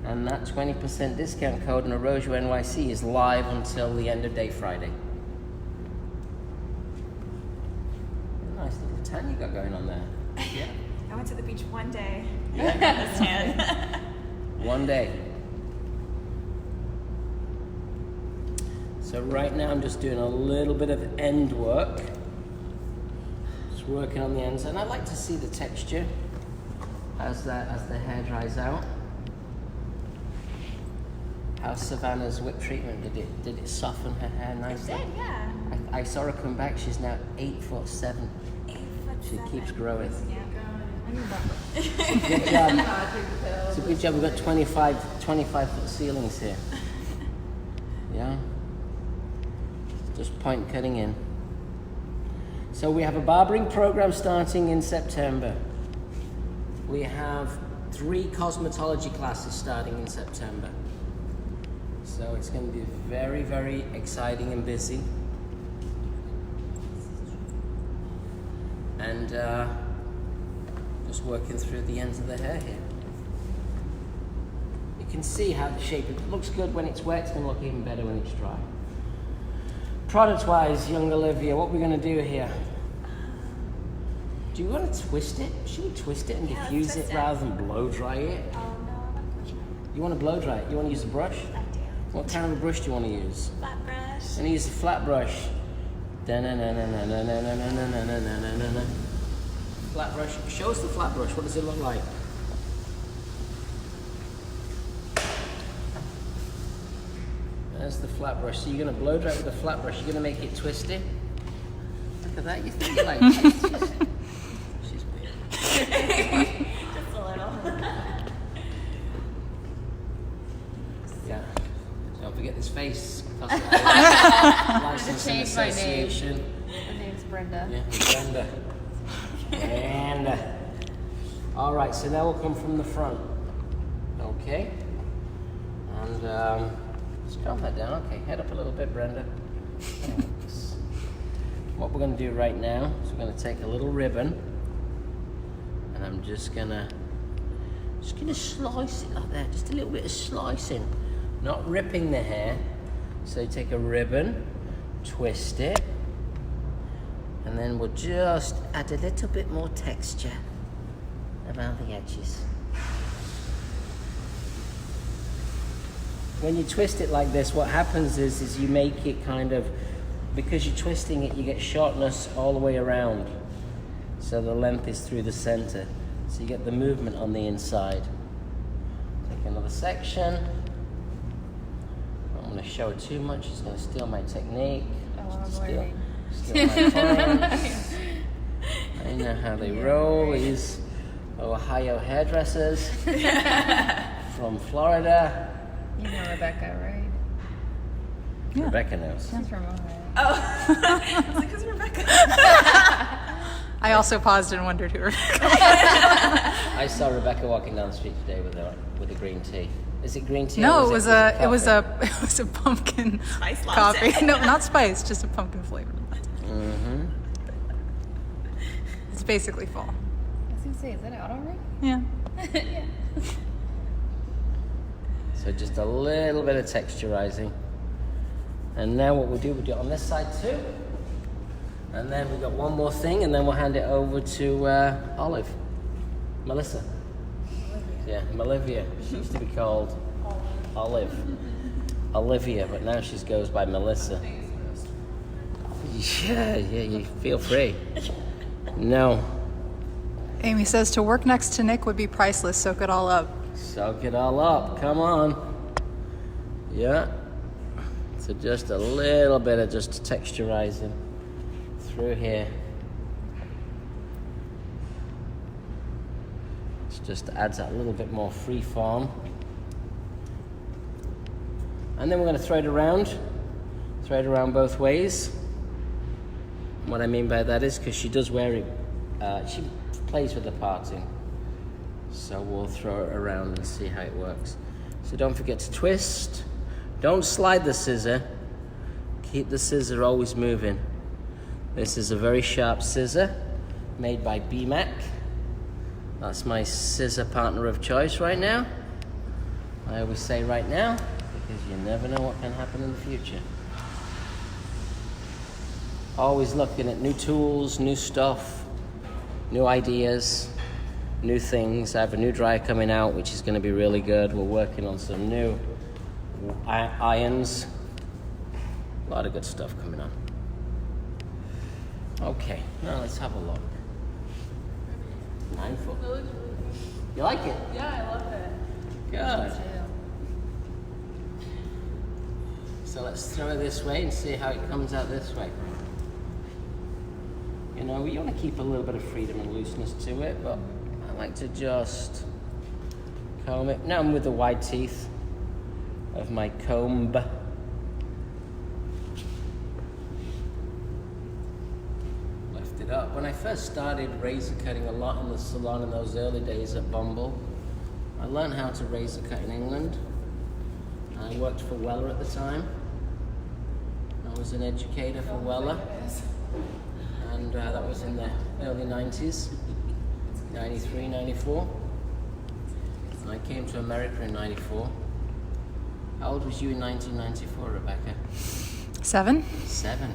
and that 20% discount code in Erosion NYC is live until the end of day Friday. Nice little tan you got going on there. Yeah. I went to the beach one day. Yeah. One day. So right now I'm just doing a little bit of end work. Just working on the ends, and I like to see the texture as the hair dries out. How's Savannah's whip treatment? Did it soften her hair nicely? It did, yeah. I saw her come back. She's now 8'7". 8'7". She keeps growing. Yeah. Good job. It's a good job. We've got 25-foot ceilings here. Yeah. Just point cutting in. So we have a barbering program starting in September. We have 3 cosmetology classes starting in September. So it's going to be very, very exciting and busy. And just working through the ends of the hair here. You can see how the shape, it looks good when it's wet, it's going to look even better when it's dry. Product-wise, young Olivia, what we're going to do here? Do you want to twist it? Should we twist it and diffuse it rather than blow dry it? Oh, no, I'm not pushing. You want to blow dry it? You want to use a brush? I do. What kind of a brush do you want to use? Flat brush. I'm going to use a flat brush. Flat brush. Show us the flat brush. What does it look like? There's the flat brush. So you're going to blow dry it with the flat brush. You're going to make it twisty. at that? You think you're like, she's weird. Just a little. Yeah. Don't forget this face. License and Change my name. Association. My name's Brenda. Yeah, Brenda. And all right, so now we'll come from the front. Okay. And let's calm that down. Okay, head up a little bit, Brenda. Thanks. What we're going to do right now is we're going to take a little ribbon, and I'm just gonna slice it like that. Just a little bit of slicing, not ripping the hair. So you take a ribbon, twist it, and then we'll just add a little bit more texture around the edges. When you twist it like this, what happens is you make it kind of, because you're twisting it, you get shortness all the way around. So the length is through the center. So you get the movement on the inside. Take another section. I don't want to show it too much, it's going to steal my technique. Oh, I'm Steal waiting. my clients. I know how they roll. These Ohio hairdressers from Florida. You know Rebecca, right? Yeah. Rebecca knows. She's from Ohio. Oh. I was like, who's Rebecca? I also paused and wondered who Rebecca. I saw Rebecca walking down the street today with a green tea. Is it green tea? No, or it was a pumpkin Spice coffee. latte. No, not spice, just a pumpkin flavor. Mm-hmm. It's basically fall. I was gonna say, is that auto ring? Yeah. Yeah. So just a little bit of texturizing. And now what we'll do it on this side too. And then we've got one more thing, and then we'll hand it over to Melissa. Yeah, Melivia. She used to be called Olive. Olivia, but now she goes by Melissa. Yeah, you feel free. No. Amy says to work next to Nick would be priceless. Soak it all up. Soak it all up. Come on. Yeah. So just a little bit of just texturizing through here. It just adds that little bit more free form. And then we're going to throw it around. Throw it around both ways. What I mean by that is because she does wear it, she plays with the parting. So we'll throw it around and see how it works. So don't forget to twist. Don't slide the scissor. Keep the scissor always moving. This is a very sharp scissor made by BMAC. That's my scissor partner of choice right now. I always say right now because you never know what can happen in the future. Always looking at new tools, new stuff, new ideas, new things. I have a new dryer coming out which is going to be really good. We're working on some new irons. A lot of good stuff coming on. Okay, now let's have a look. 9 foot. You like it? Yeah, I love it. Good. So let's throw it this way and see how it comes out this way. You know, you want to keep a little bit of freedom and looseness to it, but I like to just comb it. Now I'm with the wide teeth of my comb. Lift it up. When I first started razor cutting a lot in the salon in those early days at Bumble, I learned how to razor cut in England. I worked for Weller at the time. I was an educator for Weller. And that was in the early 90s, 93, 94. And I came to America in 94. How old was you in 1994, Rebecca? 7. 7.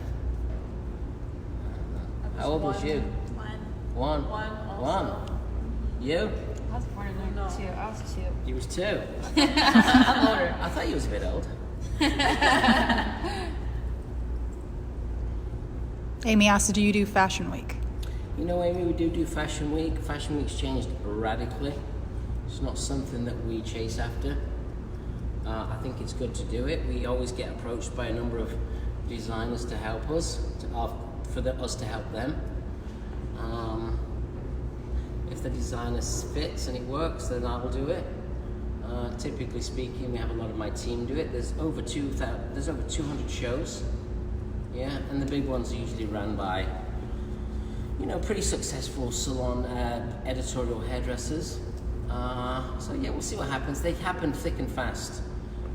How old was you? 1. One. You? I was born in 92. I was 2. You was 2. I'm older. I thought you was a bit old. Amy asked, do you do Fashion Week? You know, Amy, we do Fashion Week. Fashion Week's changed radically. It's not something that we chase after. I think it's good to do it. We always get approached by a number of designers to help us. Our for us to help them. If the designer fits and it works, then I will do it. Typically speaking, we have a lot of my team do it. There's over 200 shows. Yeah, and the big ones are usually run by, you know, pretty successful salon editorial hairdressers. So yeah, we'll see what happens. They happen thick and fast.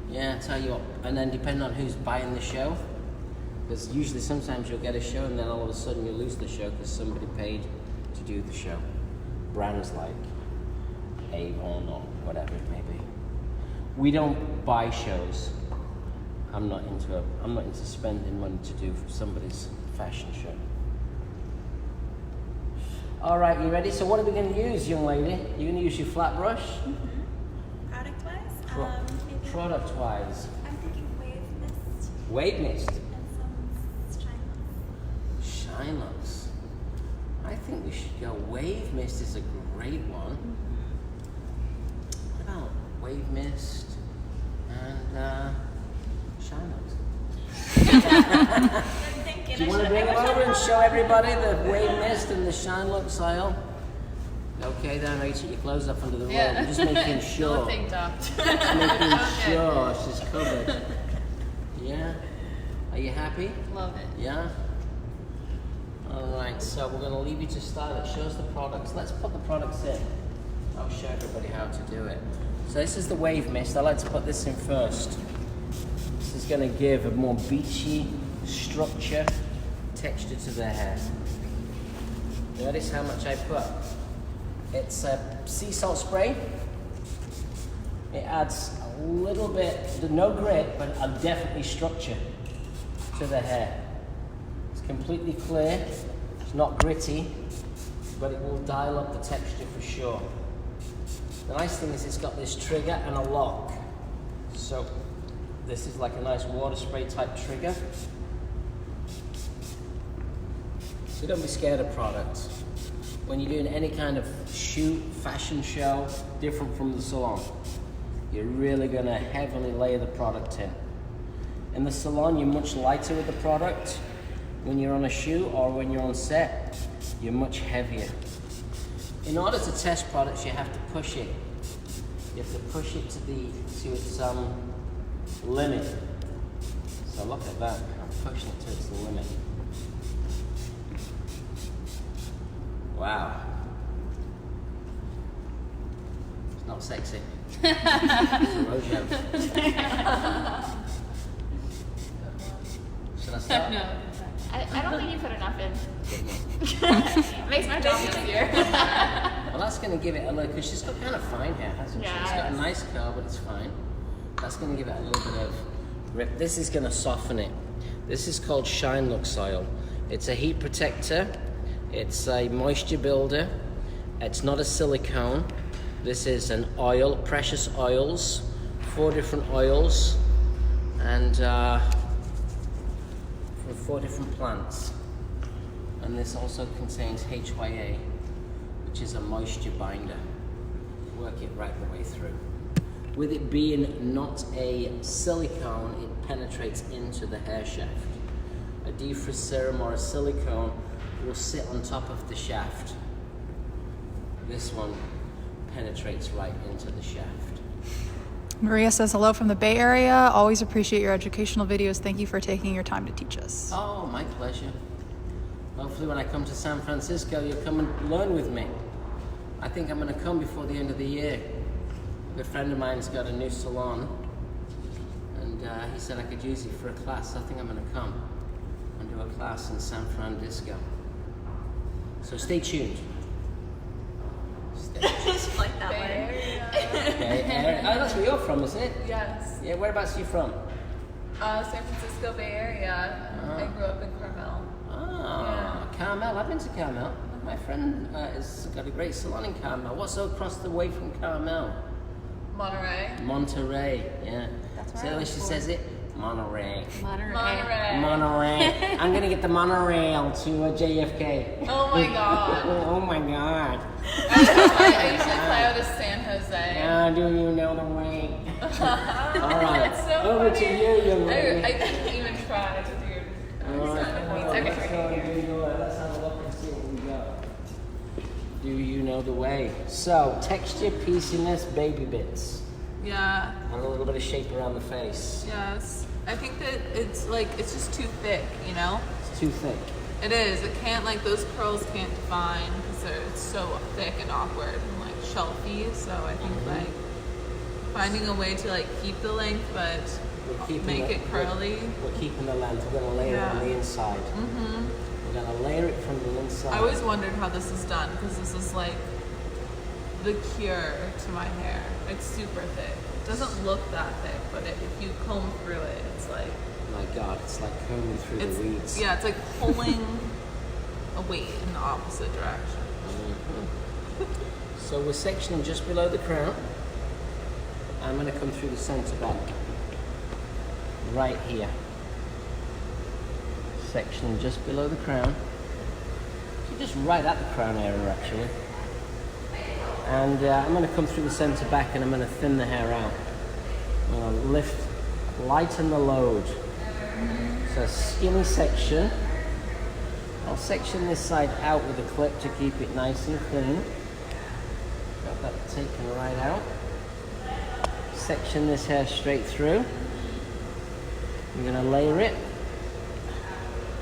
Yeah, I tell you what. And then depending on who's buying the show, because usually sometimes you'll get a show and then all of a sudden you lose the show because somebody paid to do the show. Brands like Avon or whatever it may be. We don't buy shows. I'm not into spending money to do somebody's fashion show. All right, you ready? So what are we going to use, young lady? You're going to use your flat brush? Product-wise? Maybe Product-wise. I'm thinking wave mist Wave mist. and some shine. Shine Lux. I think we should go Wave Mist is a great one. What about Wave Mist and Shine Lux? I'm thinking Do you want to bring them over and show everybody the Wave Mist and the Shine Lux aisle? Okay, then I took your clothes up under the robe. I'm just making sure. Nothing ducked. Just making sure she's covered. Yeah? Are you happy? Love it. Yeah? Alright, so we're going to leave you to style it. Show us the products. Let's put the products in. I'll show everybody how to do it. So this is the Wave Mist. I like to put this in first. This is going to give a more beachy structure, texture to the hair. Notice how much I put. It's a sea salt spray. It adds a little bit, no grit, but definitely structure to the hair. It's completely clear, it's not gritty, but it will dial up the texture for sure. The nice thing is it's got this trigger and a lock. So this is like a nice water spray type trigger. So don't be scared of products. When you're doing any kind of shoot, fashion show, different from the salon, you're really gonna heavily layer the product in. In the salon, you're much lighter with the product. When you're on a shoot or when you're on set, you're much heavier. In order to test products, you have to push it. You have to push it to its limit. So look at that, I'm pushing it to its limit. Wow. It's not sexy. It's a rojo. Should I start? No. I don't think you put enough in. It makes my job easier. Well, that's going to give it a little, because she's got kind of fine hair, hasn't she? Yeah, It's got a yes. nice curl, but it's fine. That's going to give it a little bit of grip. This is going to soften it. This is called Shine Lux Oil. It's a heat protector. It's a moisture builder. It's not a silicone. This is an oil, precious oils, 4 different oils, and from 4 different plants. And this also contains HYA, which is a moisture binder. Work it right the way through. With it being not a silicone, it penetrates into the hair shaft. A defrizz serum or a silicone will sit on top of the shaft. This one penetrates right into the shaft. Maria says hello from the Bay Area. Always appreciate your educational videos. Thank you for taking your time to teach us. Oh, my pleasure. Hopefully when I come to San Francisco, you'll come and learn with me. I think I'm going to come before the end of the year. A good friend of mine's got a new salon, and he said I could use it for a class. I think I'm going to come and do a class in San Francisco. So stay tuned. Stay tuned. Like that one. Okay, Aaron. Oh, that's where you're from, isn't it? Yes. Yeah, whereabouts are you from? San Francisco Bay Area. I grew up in Carmel. Ah, Carmel. I've been to Carmel. My friend has got a great salon in Carmel. What's across the way from Carmel? Monterey. Monterey, yeah. That's See how she says it? Monterey. Monterey. Monterey. I'm gonna get the monorail to JFK. Oh my god. Oh my god. I usually fly out of San Jose. How do you know the way? All right. It's so Over funny. to you, young lady. I couldn't even try to do All right. accent. picture. Let's have a look and see what we got. Do you know the way? So, texture, pieciness, baby bits. Yeah. And a little bit of shape around the face. Yes. I think that it's just too thick, you know? It's too thick. It is. It can't, like, those curls can't define because it's so thick and awkward and, like, shelfy. So I think, like, finding a way to, like, keep the length but make it curly. We're keeping the length. We're going to layer it on the inside. Mm-hmm. We're going to layer it from the inside. I always wondered how this is done because this is, like, the cure to my hair. It's super thick. It doesn't look that thick, but if you comb through it, it's like... My God, it's like combing through the weeds. Yeah, it's like pulling a weight in the opposite direction. So we're sectioning just below the crown. I'm going to come through the center back. Right here. Sectioning just below the crown. So just right at the crown area, actually. And I'm going to come through the center back and I'm going to thin the hair out. I'm going to lighten the load. So skinny section. I'll section this side out with a clip to keep it nice and clean. Got that taken right out. Section this hair straight through. I'm going to layer it.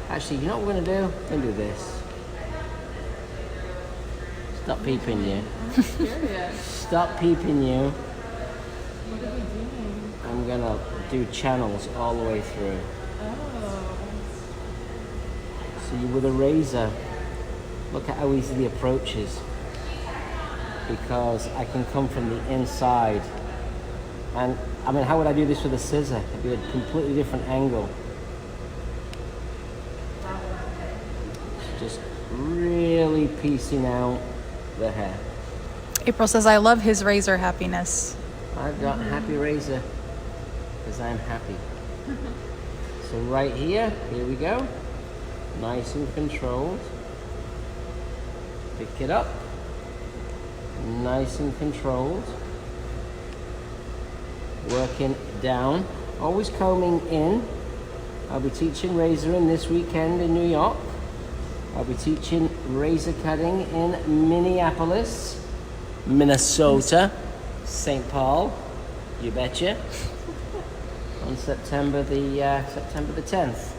Actually, you know what we're going to do? We're going to do this. Stop peeping you. I'm curious. Stop peeping you. What are we doing? I'm going to do channels all the way through. Oh. So you, with a razor, look at how easy the approach is. Because I can come from the inside. And, I mean, how would I do this with a scissor? It'd be a completely different angle. Just really piecing out the hair. April says, I love his razor happiness. I've got happy razor because I'm happy. So right here we go. Nice and controlled. Pick it up. Nice and controlled. Working down. Always combing in. I'll be teaching razoring this weekend in New York. I'll be teaching razor cutting in Minneapolis, Minnesota, St. Paul, you betcha, on September the 10th.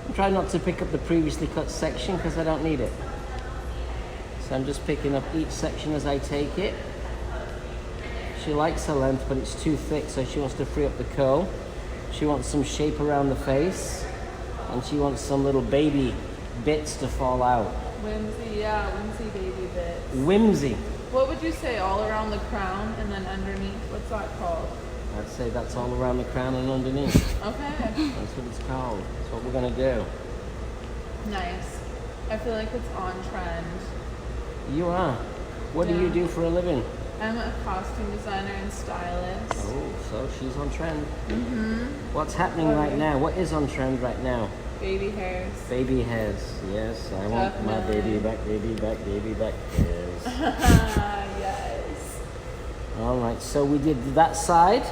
I'm trying not to pick up the previously cut section because I don't need it. So I'm just picking up each section as I take it. She likes her length, but it's too thick, so she wants to free up the curl. She wants some shape around the face. And she wants some little baby bits to fall out. Whimsy, yeah, whimsy baby bits. Whimsy. What would you say, all around the crown and then underneath? What's that called? I'd say that's all around the crown and underneath. Okay. That's what it's called. That's what we're gonna do. Nice. I feel like it's on trend. You are. What do you Yeah. do for a living? I'm a costume designer and stylist. Oh, so she's on trend. Mm-hmm. What's happening right now? What is on trend right now? Baby hairs. Baby hairs. Yes, I want my Definitely. baby back hairs. Yes. All right, so we did that side.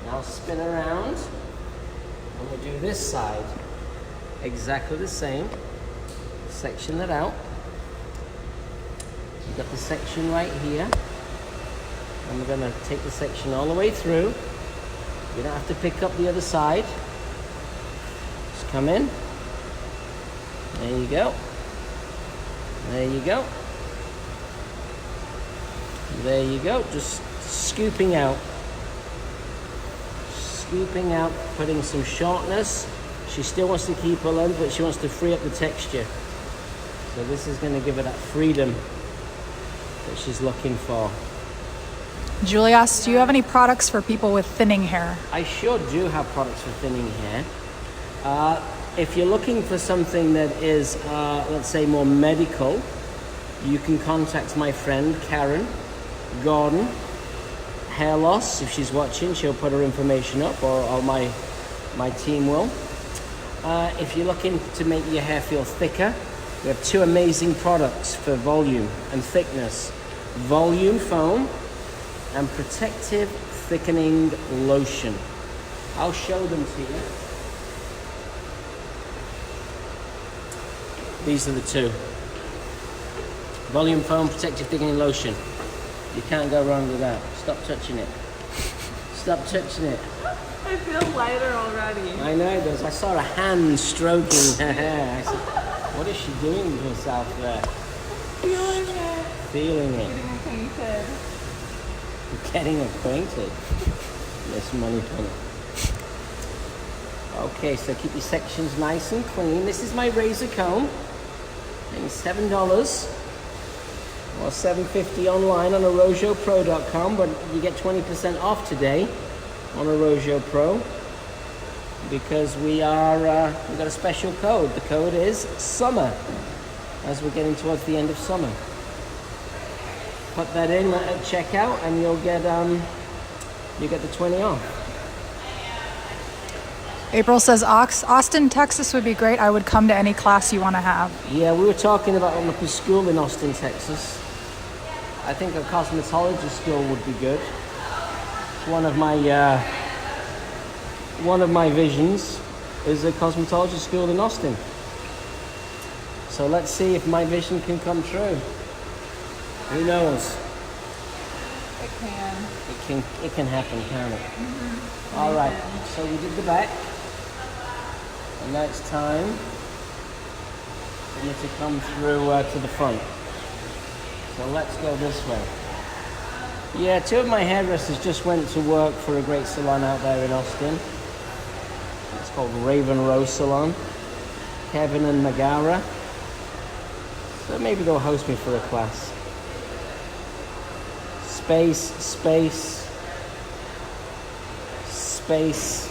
Now spin around. And we'll do this side. Exactly the same. Section it out. We've got the section right here. And we're gonna take the section all the way through. You don't have to pick up the other side. Just come in. There you go. There you go. There you go. Just scooping out. Scooping out, putting some shortness. She still wants to keep her length, but she wants to free up the texture. So this is going to give her that freedom that she's looking for. Julie asks, do you have any products for people with thinning hair? I sure do have products for thinning hair. If you're looking for something that is, let's say, more medical, you can contact my friend Karen Gordon. Hair Loss, if she's watching, she'll put her information up, or my team will. If you're looking to make your hair feel thicker, we have two amazing products for volume and thickness. Volume foam and protective thickening lotion. I'll show them to you. These are the two. Volume foam protective thickening lotion. You can't go wrong with that. Stop touching it. Stop touching it. I feel lighter already. I know it does. I saw a hand stroking her hair. I said, what is she doing with herself there? Feeling it. Feeling it. Getting acquainted. Getting acquainted. Miss Moneypenny. Okay, so keep your sections nice and clean. This is my razor comb. It's $7 or $7.50 online on arojopro.com, but you get 20% off today on Arojo Pro because we've got a special code. The code is summer as we're getting towards the end of summer. Put that in at checkout and you'll get the 20 off. April says Austin, Texas would be great. I would come to any class you want to have. Yeah, we were talking about opening up a school in Austin, Texas. I think a cosmetology school would be good. It's one of my visions is a cosmetology school in Austin. So let's see if my vision can come true. Who knows? It can happen, can't it? Mm-hmm. All right. So we did the back. And now it's time for me to come through to the front. So let's go this way. Yeah, two of my hairdressers just went to work for a great salon out there in Austin. It's called Raven Rose Salon. Kevin and Megara. So maybe they'll host me for a class. Space, space, space.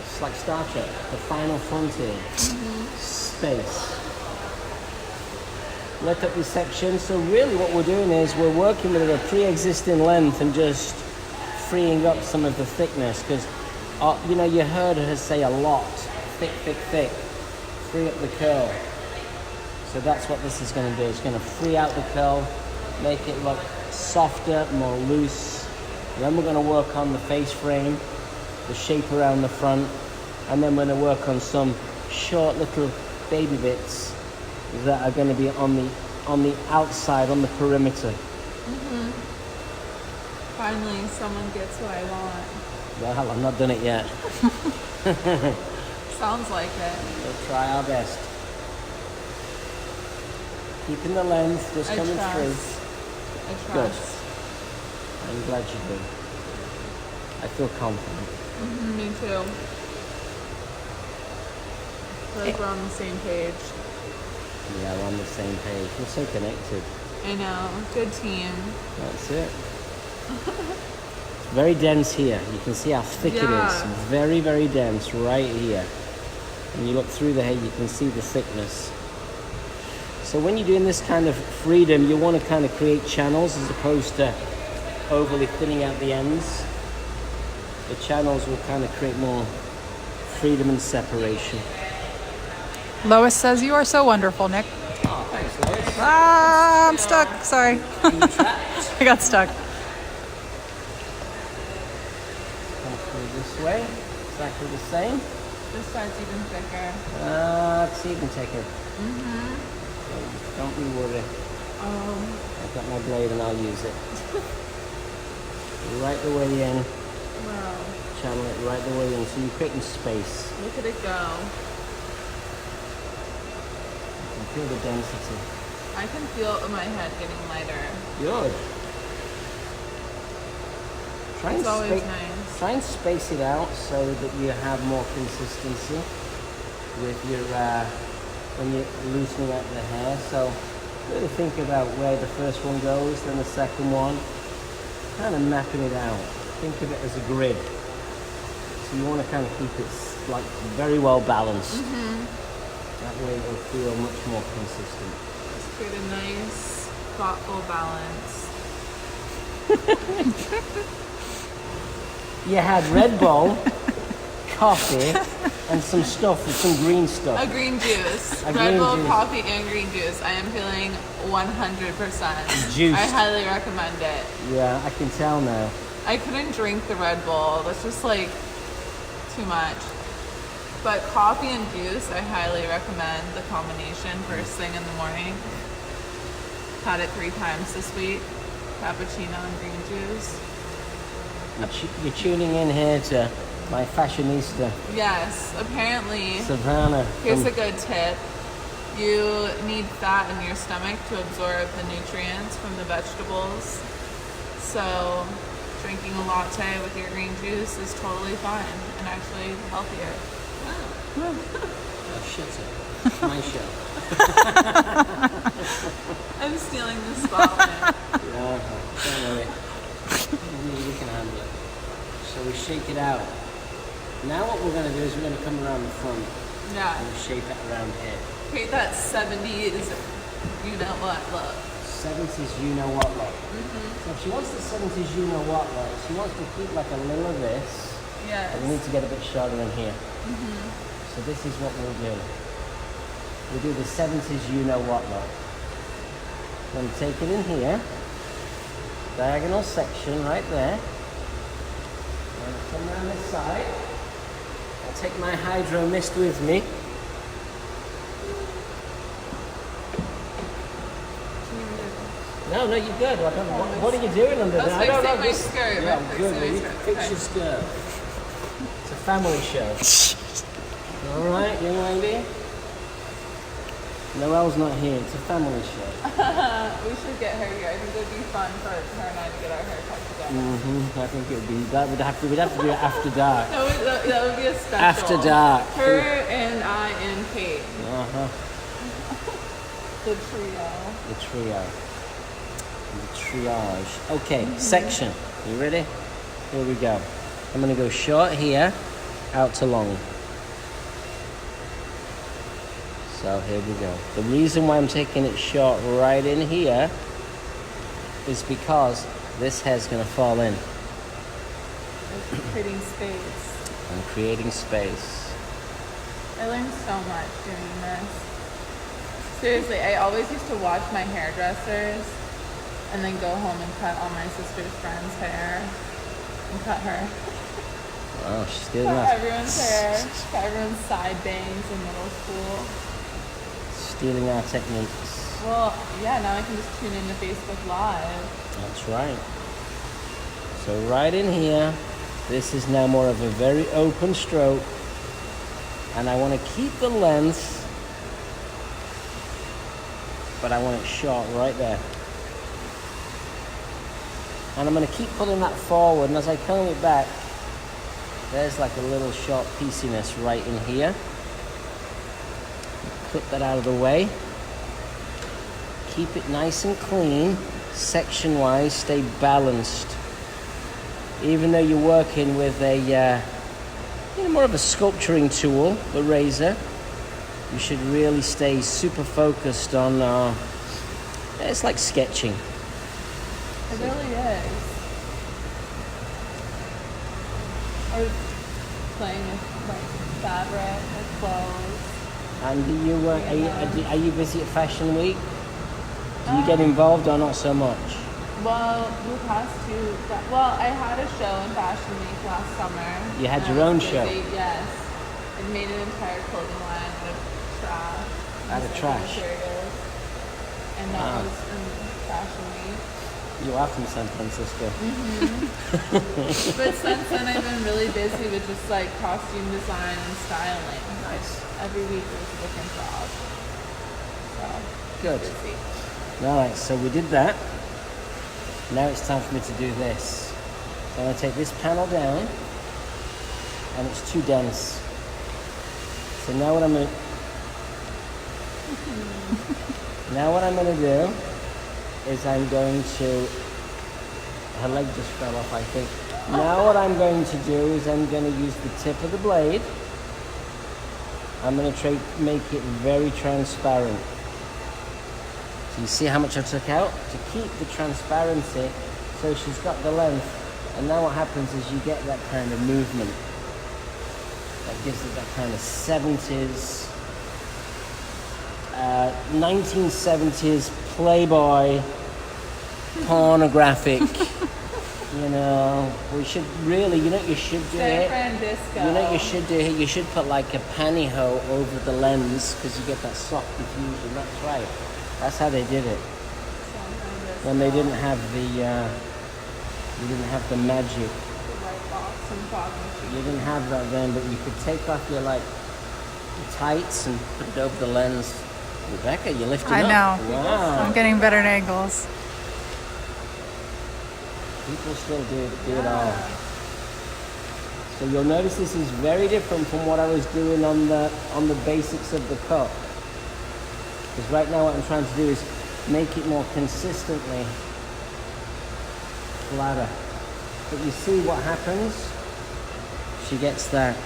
It's like Star Trek, the final frontier. Mm-hmm. Space. Let up your section. So really what we're doing is we're working with a pre-existing length and just freeing up some of the thickness because, you heard her say a lot. Thick, thick, thick. Free up the curl. So that's what this is going to do. It's going to free out the curl, make it look softer, more loose. And then we're going to work on the face frame, the shape around the front, and then we're going to work on some short little baby bits that are going to be on the outside, on the perimeter. Mm-hmm. Finally, someone gets what I want. Well, I've not done it yet. Sounds like it. We'll try our best. Keeping the length, just coming through. I trust. Good. I'm glad you do. I feel confident. Mm-hmm, me too. I feel like we're on the same page. Yeah, we're on the same page. We're so connected. I know. Good team. That's it. It's very dense here. You can see how thick it is. Very, very dense right here. When you look through the hair, you can see the thickness. So when you're doing this kind of freedom, you want to kind of create channels as opposed to overly thinning out the ends. The channels will kind of create more freedom and separation. Lois says you are so wonderful, Nick. Oh, thanks, Lois. I'm stuck. Sorry. I got stuck. Come through this way. Exactly the same. This side's even thicker. It's even thicker. Mm-hmm. So don't be worried. I've got my blade and I'll use it. Right the way in. Wow. Channel it right the way in. So you're creating space. Look at it go. You can feel the density. I can feel my head getting lighter. Good. It's always nice. Try and space it out so that you have more consistency with your when you're loosening out the hair. So really think about where the first one goes, then the second one. Kind of mapping it out. Think of it as a grid. So you want to kind of keep it like very well balanced. Mm-hmm. That way it will feel much more consistent. Let's create a nice, thoughtful balance. You had Red Bull, coffee, and some stuff, some green stuff. A green juice. A Red green Bull, juice. coffee, and green juice. I am feeling 100%. Juiced. I highly recommend it. Yeah, I can tell now. I couldn't drink the Red Bull. That's just like too much. But coffee and juice, I highly recommend the combination first thing in the morning. Had it 3 times this week. Cappuccino and green juice. You're tuning in here to my fashionista, Yes, apparently, Savannah. here's a good tip. You need fat in your stomach to absorb the nutrients from the vegetables. So drinking a latte with your green juice is totally fine and actually healthier. Oh, shut up. My show. I'm stealing the spotlight. Yeah, don't worry. We can handle it. So we shake it out. Now what we're going to do is we're going to come around the front Yeah. and shape it around here. Create that 70s, you know what look. 70s you know what look. So if she wants the 70s you know what look, she wants to keep like a little of this. Yes. And we need to get a bit shorter in here. So this is what we'll do. We'll do the 70s you know what look. Then take it in here. Diagonal section right there. And come around this side. I'll take my Hydro Mist with me. No, you're good. What are you doing under there? Let's fix my skirt. Yeah, Let's good. fix my We skirt. fix Okay. your skirt. It's a family show. All right, young lady. Noelle's not here. It's a family show. We should get her here. I think it would be fun for her and I to get our hair cut together. I think it would be that we'd have to do it after dark. That would be a special. After dark. Her and I and Kate. The trio. The trio. The triage. Okay, section. You ready? Here we go. I'm gonna go short here, out to long. So here we go. The reason why I'm taking it short right in here is because this hair's gonna fall in. It's creating space. I'm creating space. I learned so much doing this. Seriously, I always used to watch my hairdressers and then go home and cut all my sister's friends' hair and cut her. Oh, she's doing Cut that. everyone's hair, cut everyone's side bangs in middle school. Stealing our techniques. Well, yeah, now I can just tune into Facebook Live. That's right. So right in here, this is now more of a very open stroke. And I want to keep the length, but I want it short right there. And I'm going to keep pulling that forward, and as I comb it back, there's like a little sharp pieciness right in here. Clip that out of the way. Keep it nice and clean, section-wise, stay balanced. Even though you're working with a, more of a sculpturing tool, the razor, you should really stay super focused on, it's like sketching. It really is. Or playing with like fabric or clothes. And are you busy at Fashion Week? Do you get involved or not so much? Well, the past two, I had a show in Fashion Week last summer. You had and your I own was show? busy, yes. It made an entire clothing line out of trash. Out of recycled trash? materials. And that Wow. was in Fashion Week. You are from San Francisco. But since then, I've been really busy with just like costume design and styling. Nice. Every week there's a different job. So, Good. busy. All right, so we did that. Now it's time for me to do this. So I'm going to take this panel down, and it's too dense. So now what I'm going to do is I'm going to, her leg just fell off, I think. Now what I'm going to do is I'm going to use the tip of the blade. I'm going to make it very transparent. So you see how much I took out? To keep the transparency, so she's got the length. And now what happens is you get that kind of movement. That gives it that kind of 70s, 1970s Playboy pornographic You know, we should really, you know what you should do San it? Francisco. You know what you should do here? You should put like a pantyhose over the lens because you get that soft diffusion. That's right. That's how they did it. San Francisco. When they didn't have the, magic. The white box and fog machine. You didn't have that then, but you could take off your like your tights and put it over the lens. Rebecca, you lifted I up. know. Wow. I'm getting better angles. People still do it all. So you'll notice this is very different from what I was doing on the basics of the cut. Because right now what I'm trying to do is make it more consistently flatter. But you see what happens? She gets that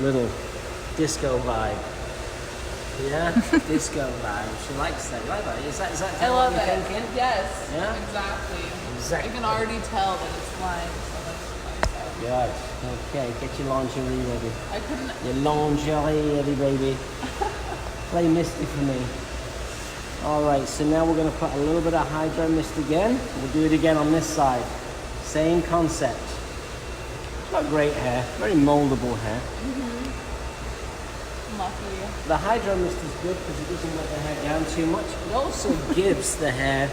little disco vibe. Yeah, disco vibe. She likes that. You like that? Is that I love what you're it. thinking? Yes. Yeah? Exactly. Exactly. You can already tell that it's flying, so that's nice. Good. Okay, get your lingerie ready. I couldn't. Your lingerie ready, baby. Play Misty for me. All right, so now we're going to put a little bit of Hydro Mist again. We'll do it again on this side. Same concept. It's not great hair, very moldable hair. Lucky. The Hydro Mist is good because it doesn't let the hair down too much. It also gives the hair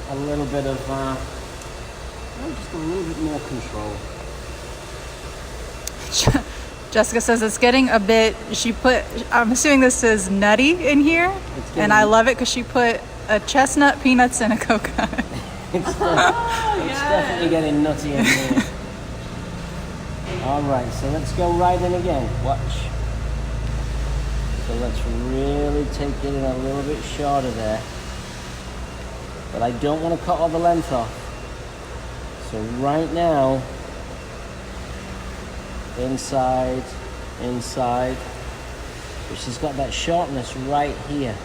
a little bit of, just a little bit more control. Jessica says it's getting a bit, I'm assuming this is nutty in here, and I love it because she put a chestnut, peanuts, and a coconut. It's definitely getting nutty in here. All right, so let's go right in again. Watch. So let's really take it in a little bit shorter there. But I don't want to cut all the length off. So right now, inside, but she's got that sharpness right here.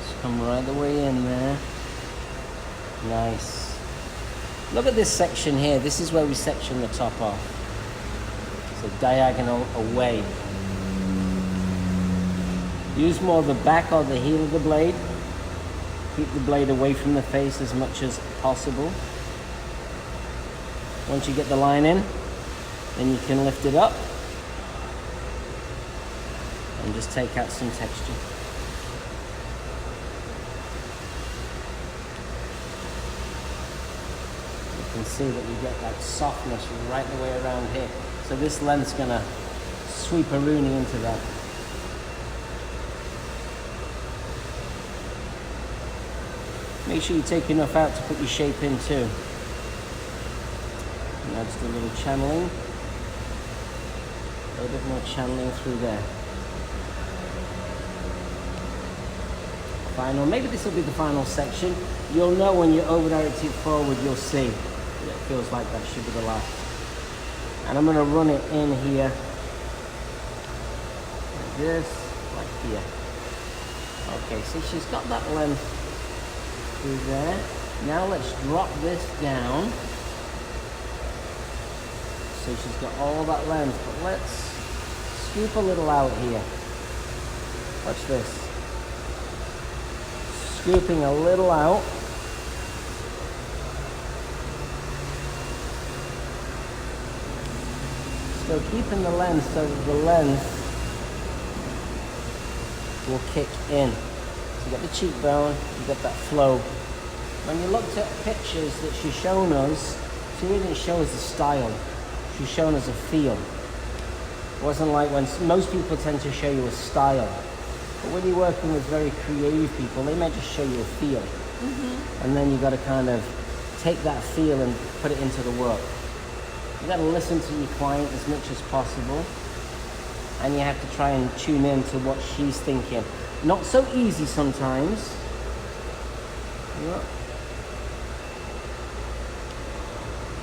Just come right the way in there. Nice. Look at this section here. This is where we section the top off. So diagonal away. Use more of the back or the heel of the blade. Keep the blade away from the face as much as possible. Once you get the line in, then you can lift it up and just take out some texture. You can see that we get that softness right the way around here. So this length's gonna sweep a Rooney into that. Make sure you take enough out to put your shape in too. Now just a little channeling. A little bit more channeling through there. Final. Maybe this will be the final section. You'll know when you over direct it forward, you'll see. It feels like that should be the last. And I'm going to run it in here. Like this, like here. Okay, so she's got that length through there. Now let's drop this down. So she's got all that length, but let's scoop a little out here. Watch this. Scooping a little out. So keeping the length so that the length will kick in. So you got the cheekbone, you got that flow. When you looked at pictures that she's shown us, she didn't show us the style. She's shown us a feel. It wasn't like when most people tend to show you a style. But when you're working with very creative people, they may just show you a feel. And then you got to kind of take that feel and put it into the work. You got to listen to your client as much as possible. And you have to try and tune in to what she's thinking. Not so easy sometimes. Yeah.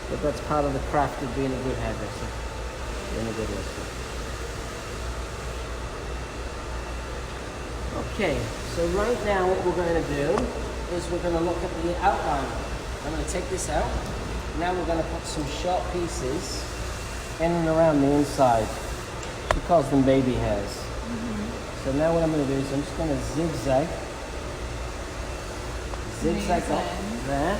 But that's part of the craft of being a good hairdresser. Being a good listener. Okay, so right now what we're going to do is we're going to look at the outline. I'm going to take this out. Now we're going to put some short pieces in and around the inside. She calls them baby hairs. So now what I'm going to do is I'm just going to zigzag. Zigzag up there.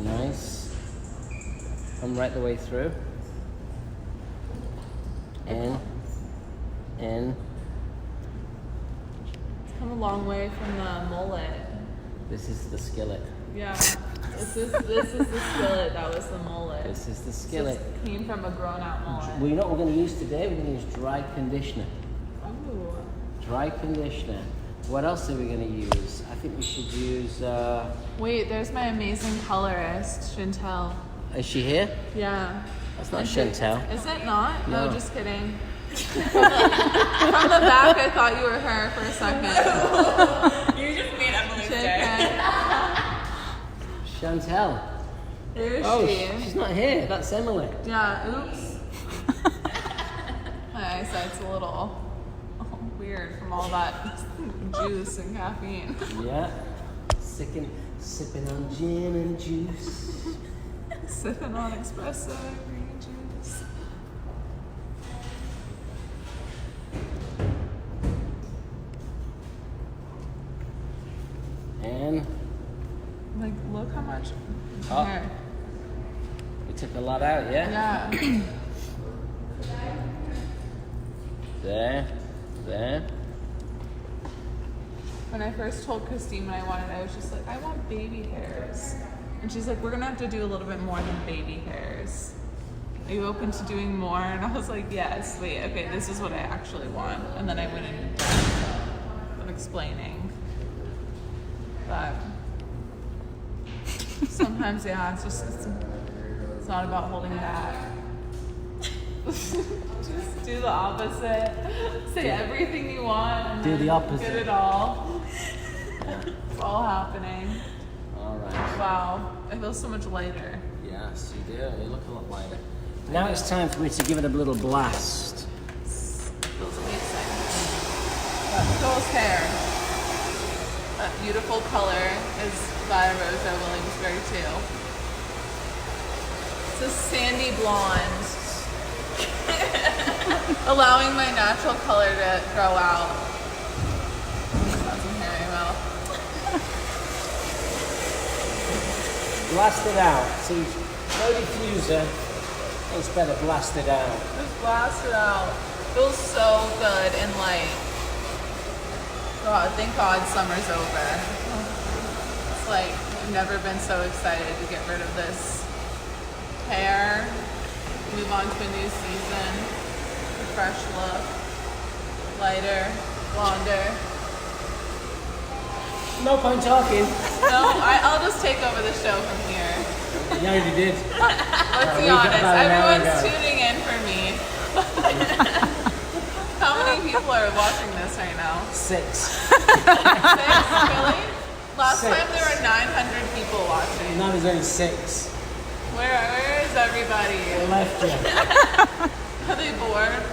Nice. Come right the way through. In. It's come a long way from the mullet. This is the skillet. Yeah. This is the skillet. That was the mullet. This is the skillet. This came from a grown-out mullet. Well, you know what we're going to use today? We're going to use dry conditioner. Ooh. Dry conditioner. What else are we going to use? I think we should use. Wait, there's my amazing colorist, Chantel. Is she here? Yeah. That's not Chantel. Is it not? No. No, just kidding. From the back, I thought you were her for a second. You just made Emily's day. Chantel. There is Oh, she. she's not here. That's Emily. Yeah, oops. My eyesight's a little weird from all that juice and caffeine. Yeah. Sipping on gin and juice. Sipping on espresso and green juice. And Like, look how much Oh. hair. we took a lot out, yeah? Yeah. There. When I first told Christine what I wanted, I was just like, I want baby hairs. And she's like, we're gonna have to do a little bit more than baby hairs. Are you open to doing more? And I was like, yes. Wait, okay, this is what I actually want. And then I went into depth of explaining. But sometimes, yeah, it's not about holding back. Just do the opposite. Say everything you want and Do then the opposite. get it all. It's all happening. All right. Wow, I feel so much lighter. Yes, you do. You look a lot lighter. Now it's time for me to give it a little blast. Feels amazing. Joel's hair. That beautiful color is by Rosa Williamsburg too. It's a sandy blonde. Allowing my natural color to grow out. That's some hair in my mouth. Blast it out. See, no diffuser. It's better blast it out. Just blast it out. Feels so good and light. God, thank God summer's over. It's like I've never been so excited to get rid of this hair, move on to a new season, a fresh look, lighter, blonder. No point talking. No, I'll just take over the show from here. You already did. Let's be we got honest, about an hour everyone's ago. tuning in for me. How many people are watching this right now? 6. 6? Really? Last 6. time there were 900 people watching. Now there's only 6. Where is everybody? They left you. Are they bored?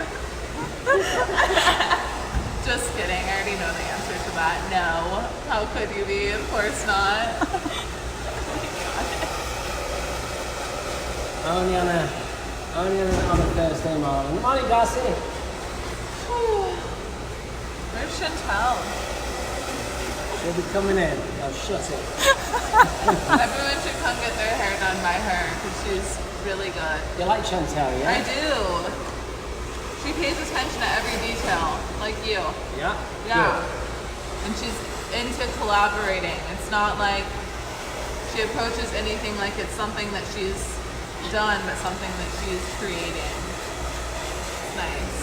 Just kidding. I already know the answer to that. No. How could you be? Of course not. Only on a Thursday morning. Good morning, Darcy. Where's Chantel? She'll be coming in. Oh, shut it. Everyone should come get their hair done by her because she's really good. You like Chantel, I yeah? do. She pays attention to every detail, like you. Yeah. Yeah. And she's into collaborating. It's not like she approaches anything like it's something that she's done, but something that she's creating. It's nice.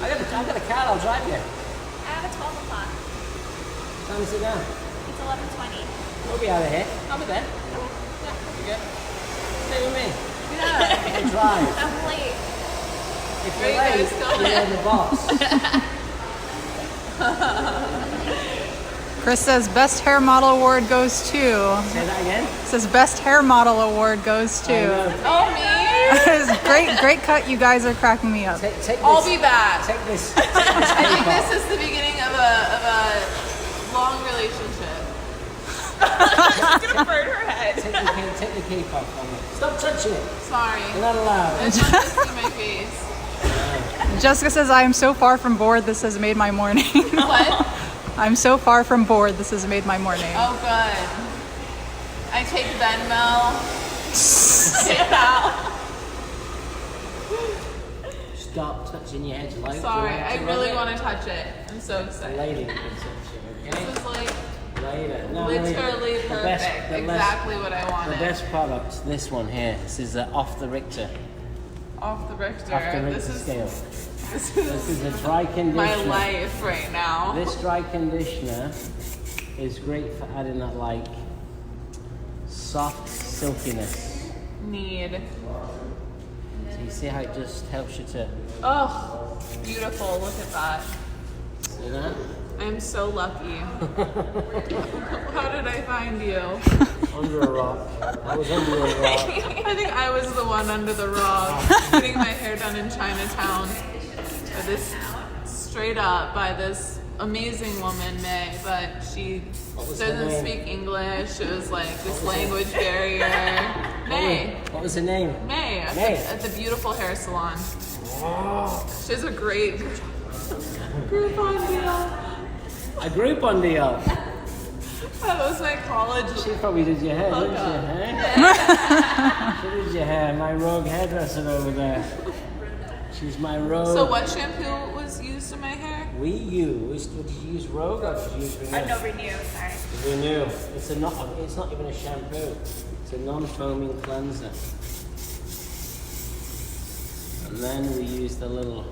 I got a car. I'll drive you. I have a 12 o'clock. Time to sit down. It's 11:20. We'll be out of here. I'll be there. You good? Stay with me. Yeah. I'll drive. I'm late. If Where you're you late, guys going? you're the boss. Chris says best hair model award goes to. Say that again. Says best hair model award goes I to. know. Oh, me? Great cut. You guys are cracking me up. Take this. I'll be back. Take this. I think this is the beginning of a long relationship. She's gonna burn her head. Take the cape off on me. Stop touching it. Sorry. You're not allowed. It's not just in my face. Jessica says I am so far from bored. This has made my morning. What? I'm so far from bored. This has made my morning. Oh, good. I take Venmo. PayPal. Stop touching your head. Like, Sorry, like I really want to touch it. I'm so excited. Later, you can touch it, okay? This is like Later. No, literally the perfect. best- the Exactly what I The wanted. best product, this one here. This is off the Richter. Off the Richter. Off the Richter This is scale. this This is a dry conditioner. my life right now. This dry conditioner is great for adding that like soft silkiness. Need. So you see how it just helps you to, Oh, beautiful. Look at that. see that? I'm so lucky. How did I find you? Under a rock. I was under a rock. I think I was the one under the rock getting my hair done in Chinatown. By this straight up by this amazing woman, May, but she was her doesn't name? speak English. It was like this language barrier. May. What was the name? May. At, May. The, at the beautiful hair salon. She has a great Groupon deal. A Groupon deal. That was my college. She probably did your hair, didn't she? Hookup. Huh? She did your hair. My rogue hairdresser over there. She's my rogue. So what shampoo was used in my hair? We used. Did you use Rogue or did you use Renew? No, renew, sorry. Renew. It's not even a shampoo. It's a non-foaming cleanser. And then we use the little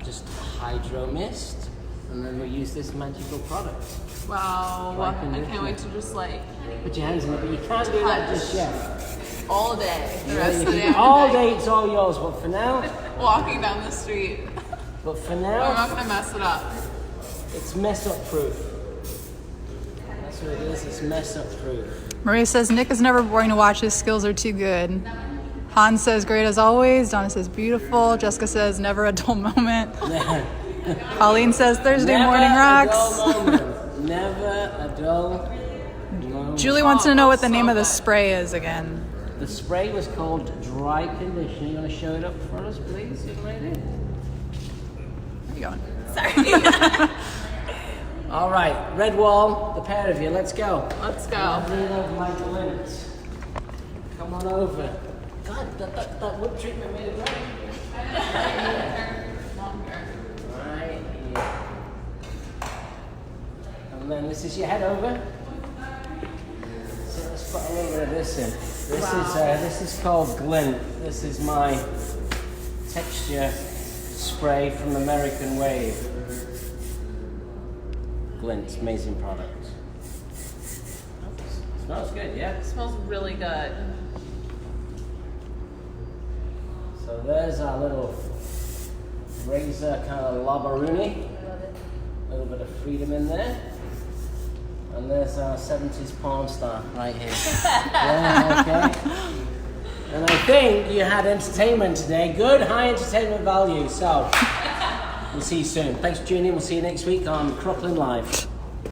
just hydro mist, and then we use this magical product. Wow. Dry I conditioner. can't wait to just like Put your hands in it, but you can't do that just yet. all day. The rest of the day. All day it's all yours, but for now, Walking down the street. but for I'm now, not gonna mess it up. it's mess up proof. That's what it is. It's mess up proof. Maria says Nick is never boring to watch. His skills are too good. Hans says great as always. Donna says beautiful. Jessica says never a dull moment. Colleen says Thursday morning rocks. Never a dull moment. Julie wants to know what the name of the spray is again. The spray was called Dry Conditioner. You want to show it up for us, please, young lady? Where are you going? All right, Red Wall, the pair of you, let's go. Let's go. Lean over my glint. Come on over. God, that wood treatment made it right. Right here. And then this is your head over. So let's put a little bit of this in. This is called glint. This is my texture spray from American Wave. Glint, amazing product. Smells good, yeah? It smells really good. So there's our little razor kind of labaroonie. A little bit of freedom in there. And there's our 70s porn star right here. Yeah, okay. And I think you had entertainment today. Good, high entertainment value. So, we'll see you soon. Thanks for tuning in. We'll see you next week on Crooklyn Live.